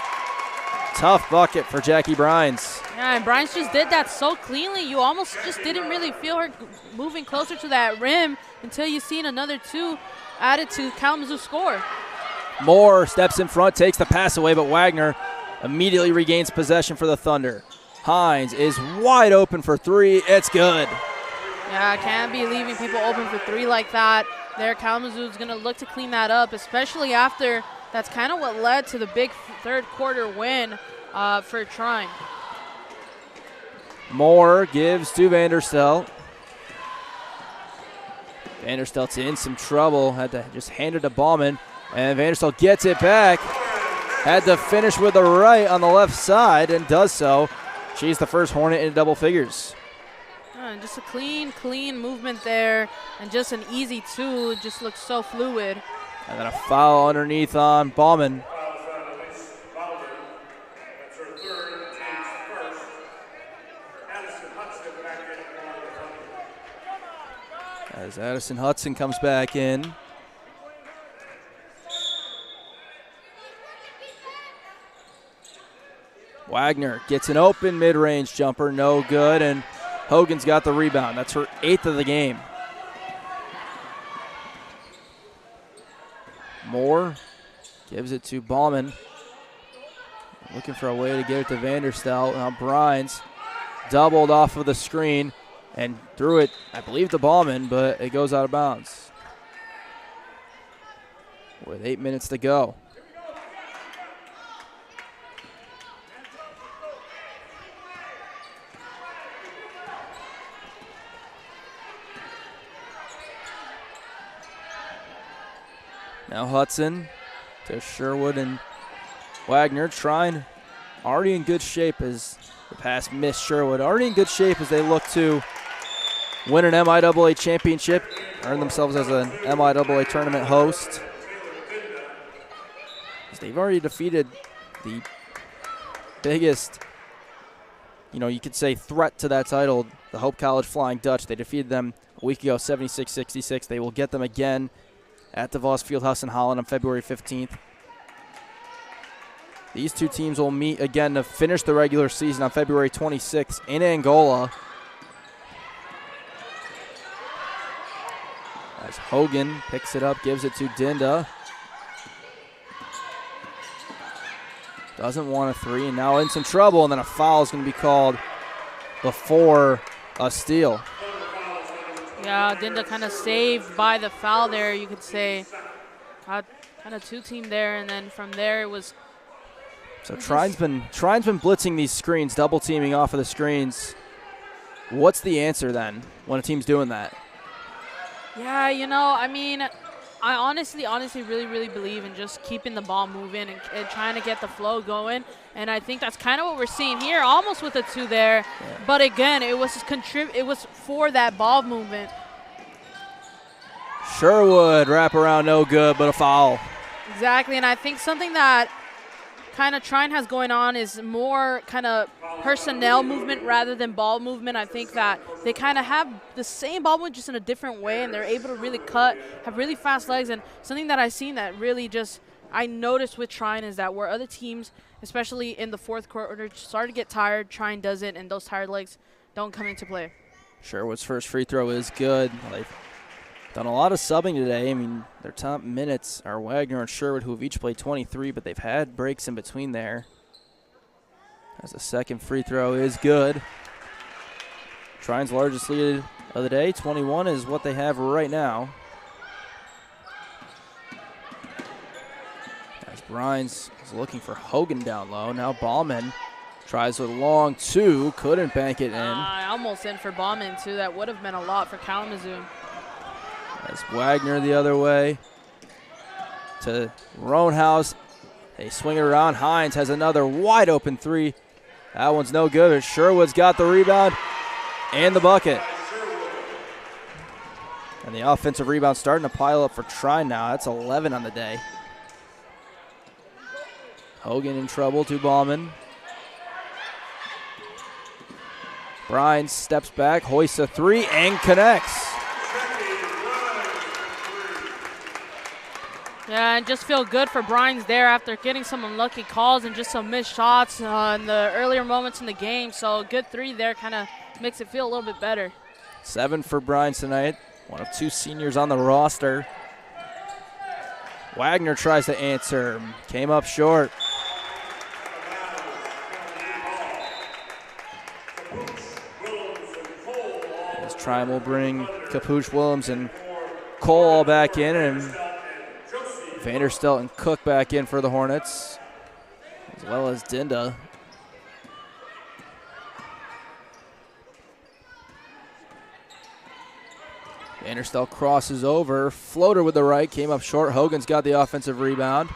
Tough bucket for Jackie Brines. Yeah, and Brines just did that so cleanly. You almost just didn't really feel her moving closer to that rim until you seen another two added to Kalamazoo's score. Moore steps in front, takes the pass away, but Wagner immediately regains possession for the Thunder. Hines is wide open for three. It's good. Yeah, can't be leaving people open for three like that. There, Kalamazoo is going to look to clean that up, especially after that's kind of what led to the big third quarter win for Trine. Moore gives to Vanderstelt. Vanderstelt's in some trouble. Had to just hand it to Bauman. And Vanderstelt gets it back. Had to finish with the right on the left side and does so. She's the first Hornet in double figures. Just a clean movement there. And just an easy two. It just looks so fluid. And then a foul underneath on Bauman. As Addison Hudson comes back in. Wagner gets an open mid-range jumper, no good, and Hogan's got the rebound. That's her 8th of the game. Moore gives it to Bauman. Looking for a way to get it to Vanderstelt. Now Brines doubled off of the screen and threw it, I believe, to Bauman, but it goes out of bounds. With 8 minutes to go. Now Hudson to Sherwood and Wagner. Trine already in good shape as the pass missed Sherwood. Already in good shape as they look to win an MIAA championship, earn themselves as an MIAA tournament host. They've already defeated the biggest, you could say, threat to that title, the Hope College Flying Dutch. They defeated them a week ago, 76-66. They will get them again at DeVos Fieldhouse in Holland on February 15th. These two teams will meet again to finish the regular season on February 26th in Angola. As Hogan picks it up, gives it to Dinda. Doesn't want a three, and now in some trouble, and then a foul is going to be called before a steal. Yeah, Dinda kind of saved by the foul there, you could say. Kind of two-team there, and then from there it was. So Trine's been blitzing these screens, double teaming off of the screens. What's the answer then when a team's doing that? Yeah, I honestly really believe in just keeping the ball moving and trying to get the flow going. And I think that's kind of what we're seeing here, almost with a two there. Yeah. But again, it was for that ball movement. Sherwood wraparound, no good, but a foul. Exactly, and I think something that kind of Trine has going on is more kind of personnel movement rather than ball movement. I think that they kind of have the same ball movement just in a different way, and they're able to really cut, have really fast legs. And something that I've seen that really just I noticed with Trine is that where other teams, especially in the fourth quarter, start to get tired, Trine doesn't, and those tired legs don't come into play. Sherwood's first free throw is good. They've done a lot of subbing today. I mean, their top minutes are Wagner and Sherwood, who have each played 23, but they've had breaks in between there. As the second free throw is good. Trine's largest lead of the day, 21, is what they have right now. As Brines is looking for Hogan down low. Now Ballman tries with a long two, couldn't bank it in. Almost in for Ballman, too. That would have meant a lot for Kalamazoo. As Wagner the other way to Roanhouse. They swing it around. Hines has another wide open three. That one's no good, but Sherwood's got the rebound and the bucket. And the offensive rebound starting to pile up for Trine now. That's 11 on the day. Hogan in trouble to Ballman. Brines steps back, hoists a three, and connects. Yeah, and just feel good for Brines there after getting some unlucky calls and just some missed shots in the earlier moments in the game. So good three there kind of makes it feel a little bit better. 7 for Brines tonight, one of 2 seniors on the roster. Wagner tries to answer, came up short. As Trine will bring Capuch, Willems, and Cole all back in, and Vanderstelt and Cook back in for the Hornets, as well as Dinda. Vanderstelt crosses over, floater with the right, came up short. Hogan's got the offensive rebound.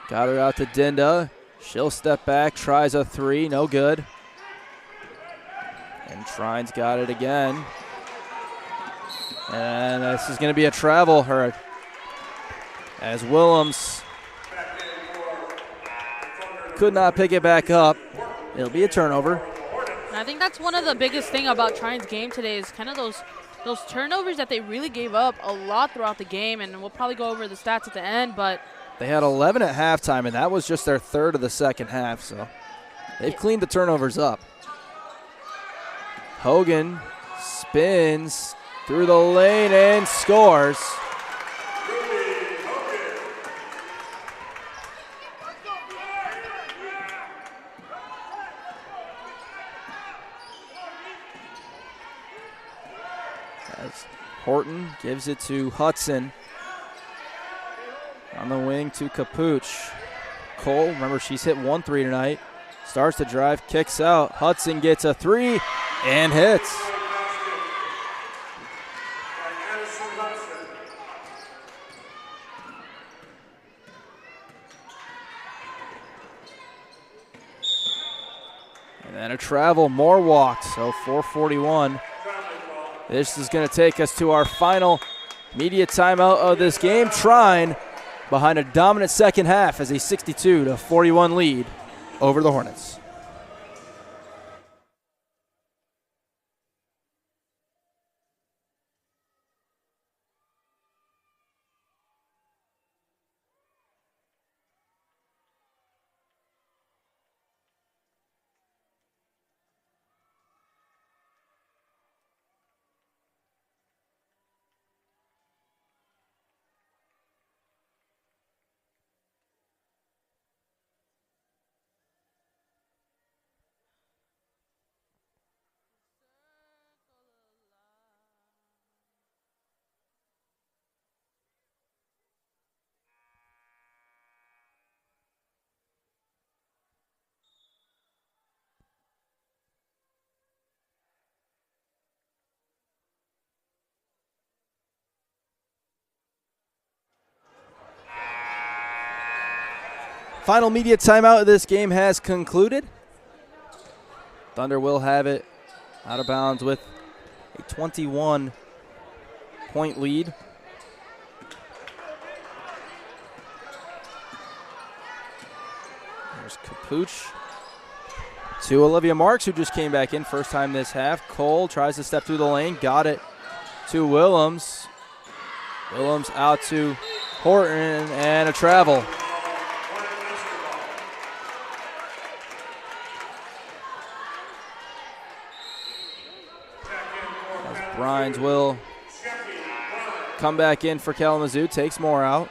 Got her out to Dinda. She'll step back, tries a three, no good. And Trine's got it again. And this is going to be a travel hurt. As Willems could not pick it back up. It'll be a turnover. I think that's one of the biggest thing about Trine's game today is kind of those turnovers that they really gave up a lot throughout the game, and we'll probably go over the stats at the end, but they had 11 at halftime, and that was just their third of the second half, so they've cleaned the turnovers up. Hogan spins through the lane and scores. As Horton gives it to Hudson. On the wing to Capuch. Cole, remember she's hit 1 3 tonight. Starts to drive, kicks out. Hudson gets a 3 and hits. And then a travel, more walked, so 4:41. This is going to take us to our final media timeout of this game. Trine behind a dominant second half as a 62-41 lead over the Hornets. Final media timeout of this game has concluded. Thunder will have it out of bounds with a 21-point lead. Pooch to Olivia Marks, who just came back in first time this half. Cole tries to step through the lane, got it to Willems. Willems out to Horton, and a travel. As Brines will come back in for Kalamazoo, takes more out.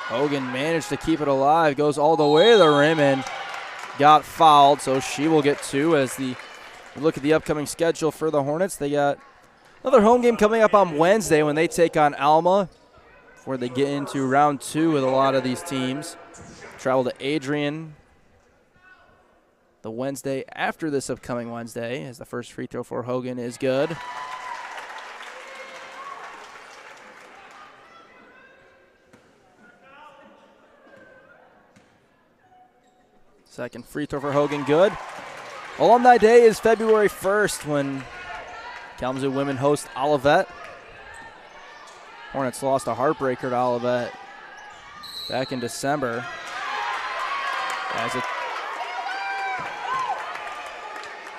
Hogan managed to keep it alive, goes all the way to the rim and got fouled, so she will get 2 as we look at the upcoming schedule for the Hornets. They got another home game coming up on Wednesday when they take on Alma before they get into round 2 with a lot of these teams. Travel to Adrian the Wednesday after this upcoming Wednesday as the first free throw for Hogan is good. Second free throw for Hogan, good. Alumni Day is February 1st when Kalamazoo women host Olivet. Hornets lost a heartbreaker to Olivet back in December. As an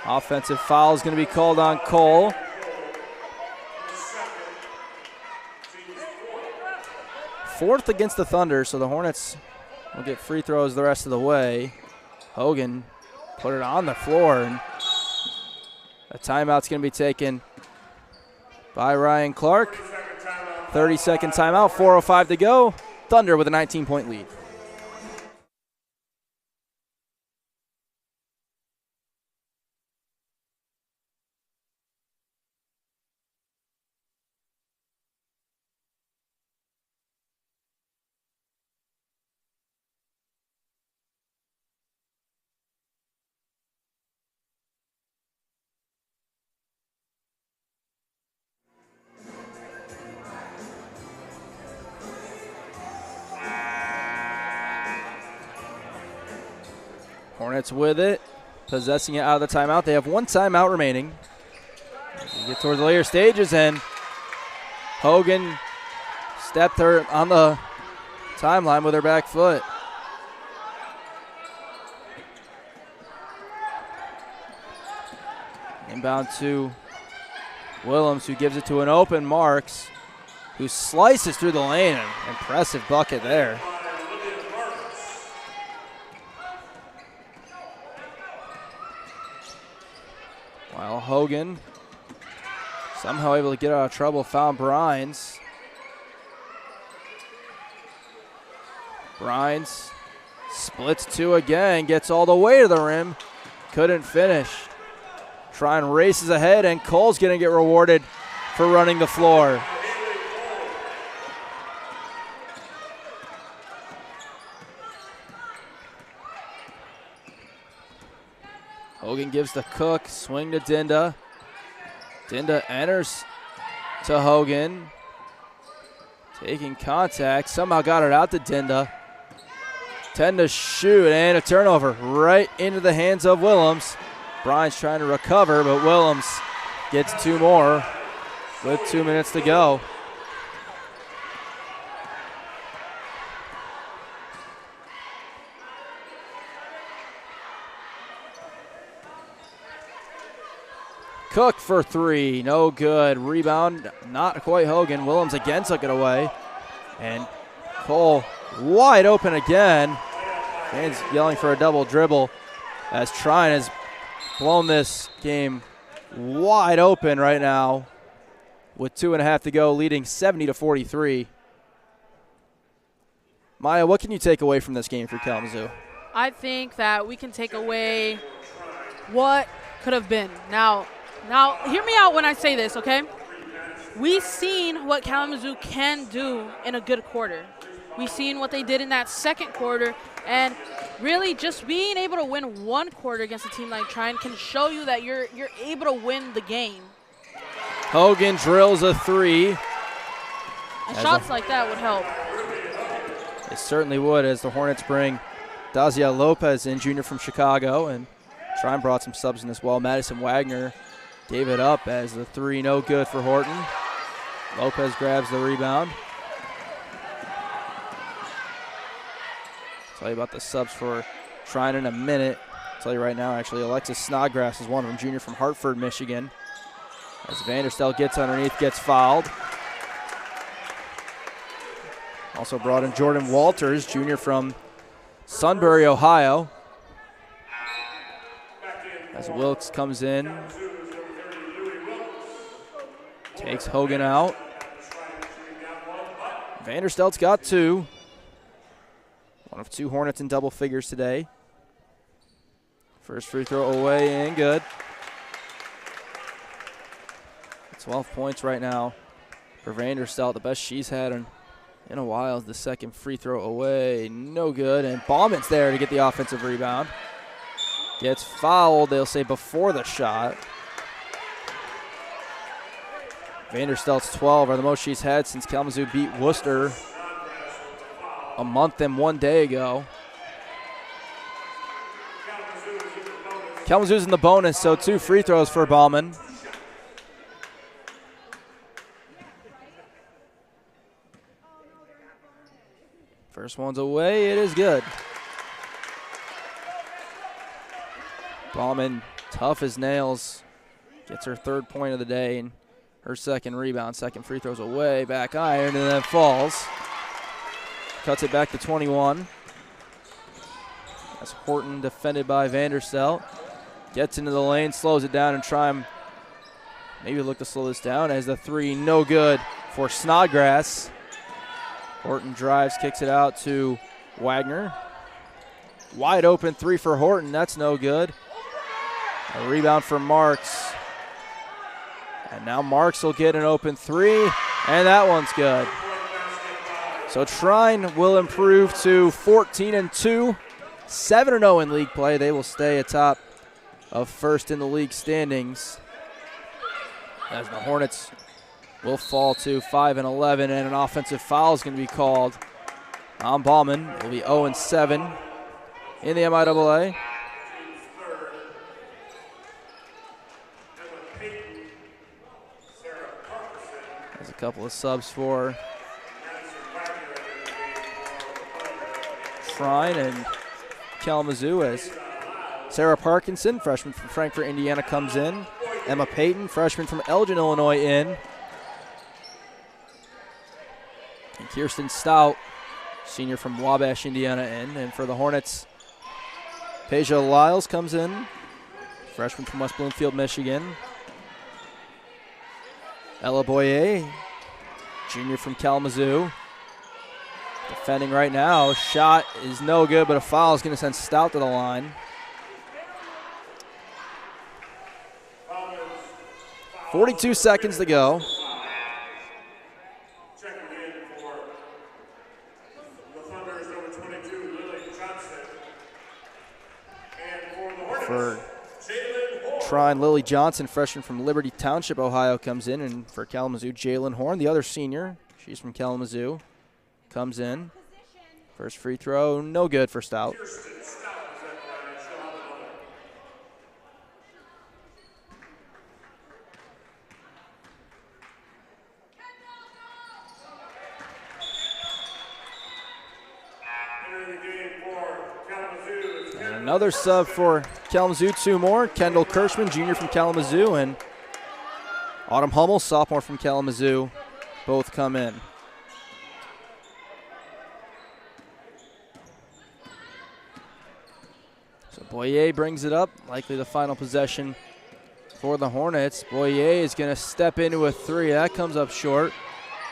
offensive foul is going to be called on Cole. Fourth against the Thunder, so the Hornets will get free throws the rest of the way. Hogan put it on the floor, and a timeout's going to be taken by Ryan Clark. 30-second timeout, 4:05 to go. Thunder with a 19-point lead. Hornets with it, possessing it out of the timeout. They have one timeout remaining. We get towards the later stages, and Hogan stepped her on the timeline with her back foot. Inbound to Willems, who gives it to an open Marks, who slices through the lane. An impressive bucket there. While Hogan somehow able to get out of trouble, found Brines. Brines splits 2 again, gets all the way to the rim, couldn't finish. Trine races ahead, and Cole's going to get rewarded for running the floor. Hogan gives the Cook, swing to Dinda. Dinda enters to Hogan. Taking contact, somehow got it out to Dinda. 10 to shoot, and a turnover right into the hands of Willems. Brines trying to recover, but Willems gets 2 more with 2 minutes to go. Cook for 3, no good. Rebound, not quite Hogan. Willems again took it away. And Cole wide open again. Fans yelling for a double dribble as Trine has blown this game wide open right now with 2.5 to go, leading 70-43. Maya, what can you take away from this game for Kalamazoo? I think that we can take away what could have been. Now, hear me out when I say this, okay? We've seen what Kalamazoo can do in a good quarter. We've seen what they did in that second quarter, and really just being able to win one quarter against a team like Trine can show you that you're able to win the game. Hogan drills a 3. And shots like that would help. It certainly would, as the Hornets bring Dazia Lopez in, junior from Chicago, and Trine brought some subs in as well. Madison Wagner gave it up as the three no good for Horton. Lopez grabs the rebound. Tell you about the subs for Trine in a minute. I'll tell you right now, actually, Alexis Snodgrass is one of them, junior from Hartford, Michigan. As Vanderstel gets underneath, gets fouled. Also brought in Jordan Walters, junior from Sunbury, Ohio. As Wilkes comes in, takes Hogan out. Vanderstelt's got two. One of two Hornets in double figures today. First free throw away and good. 12 points right now for Vanderstelt. The best she's had in a while is the second free throw away. No good. And Bauman's there to get the offensive rebound. Gets fouled, they'll say, before the shot. Vanderstelt's 12 are the most she's had since Kalamazoo beat Worcester a month and 1 day ago. Kalamazoo's in the bonus, so 2 free throws for Bauman. First one's away, it is good. Bauman, tough as nails, gets her 3rd point of the day and her 2nd rebound. 2nd free throw's away, back iron, and then falls. Cuts it back to 21. That's Horton defended by Vanderstelt. Gets into the lane, slows it down, and Trine maybe look to slow this down as the 3 no good for Snodgrass. Horton drives, kicks it out to Wagner. Wide open 3 for Horton, that's no good. A rebound for Marks. And now Marks will get an open 3, and that one's good. So Trine will improve to 14-2, 7-0 in league play. They will stay atop of first in the league standings, as the Hornets will fall to 5-11, and an offensive foul is going to be called on Bauman. It will be 0-7 in the MIAA. There's a couple of subs for Trine and Kalamazoo as Sarah Parkinson, freshman from Frankfort, Indiana, comes in. Emma Payton, freshman from Elgin, Illinois, in. And Kirsten Stout, senior from Wabash, Indiana, in. And for the Hornets, Peja Lyles comes in, freshman from West Bloomfield, Michigan. Ella Boyer, junior from Kalamazoo. Defending right now. Shot is no good, but a foul is going to send Stout to the line. 42 seconds to go. Checking in for the Thunder's number 22, Lily Johnson. And for the Hornets, For Jalen Horn. Trine, Lily Johnson, freshman from Liberty Township, Ohio, comes in. And for Kalamazoo, Jalen Horn, the other senior, she's from Kalamazoo, comes in. First free throw, no good for Stout. Kirsten Stout is at the line. She'll have another. Entering the game for Kalamazoo is And another sub for Kalamazoo, 2 more. Kendall Kirschman, junior from Kalamazoo, and Autumn Hummel, sophomore from Kalamazoo, both come in. So Boyer brings it up, likely the final possession for the Hornets. Boyer is going to step into a 3. That comes up short.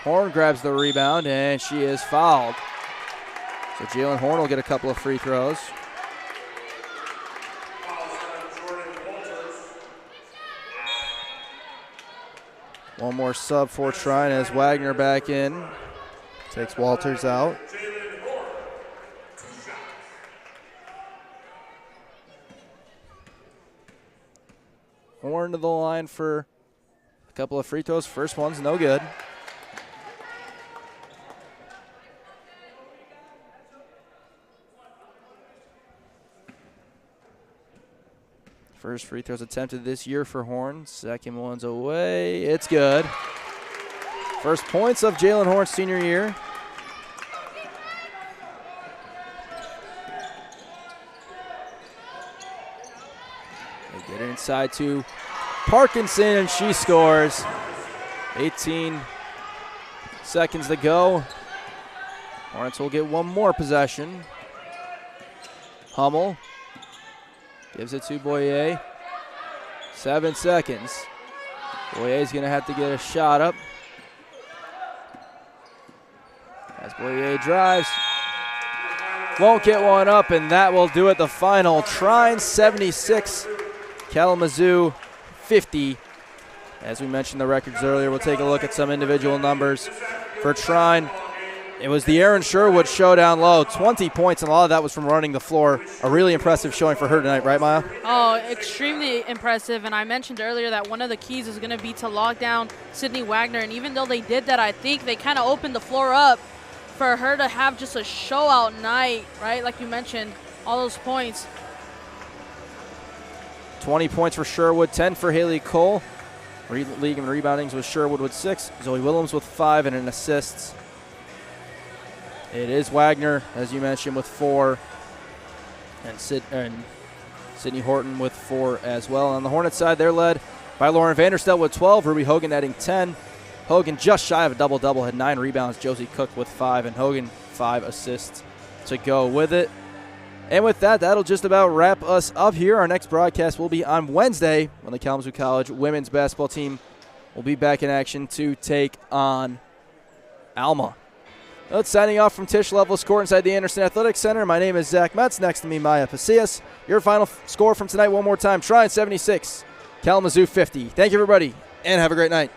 Horn grabs the rebound, and she is fouled. So Jalen Horn will get a couple of free throws. One more sub for Trine as Wagner back in. Takes Walters out. Jalen Horn. 2 shots. Horn to the line for a couple of free throws. First one's no good. First free throw's attempted this year for Horn. Second one's away. It's good. First points of Jalen Horn's senior year. They get it inside to Parkinson, and she scores. 18 seconds to go. Hornets will get one more possession. Hummel gives it to Boyer. 7 seconds. Boyer's going to have to get a shot up. As Boyer drives. Won't get one up, and that will do it. The final. Trine 76, Kalamazoo 50. As we mentioned the records earlier, we'll take a look at some individual numbers. For Trine, it was the Aaron Sherwood show down low. 20 points, and a lot of that was from running the floor. A really impressive showing for her tonight, right, Maya? Oh, extremely impressive. And I mentioned earlier that one of the keys is going to be to lock down Sydney Wagner. And even though they did that, I think they kind of opened the floor up for her to have just a show-out night, right? Like you mentioned, all those points. 20 points for Sherwood, 10 for Haley Cole. League and reboundings with Sherwood with 6, Zoe Willems with 5, and an assist. It is Wagner, as you mentioned, with 4, and Sydney Horton with 4 as well. On the Hornets side, they're led by Lauren Vanderstelt with 12, Ruby Hogan adding 10. Hogan just shy of a double-double, had 9 rebounds. Josie Cook with 5, and Hogan 5 assists to go with it. And with that, that'll just about wrap us up here. Our next broadcast will be on Wednesday when the Kalamazoo College women's basketball team will be back in action to take on Alma. That's signing off from Tisch Level's Court inside the Anderson Athletics Center. My name is Zach Metz. Next to me, Maya Pasillas. Your final score from tonight one more time. Trine 76, Kalamazoo 50. Thank you, everybody, and have a great night.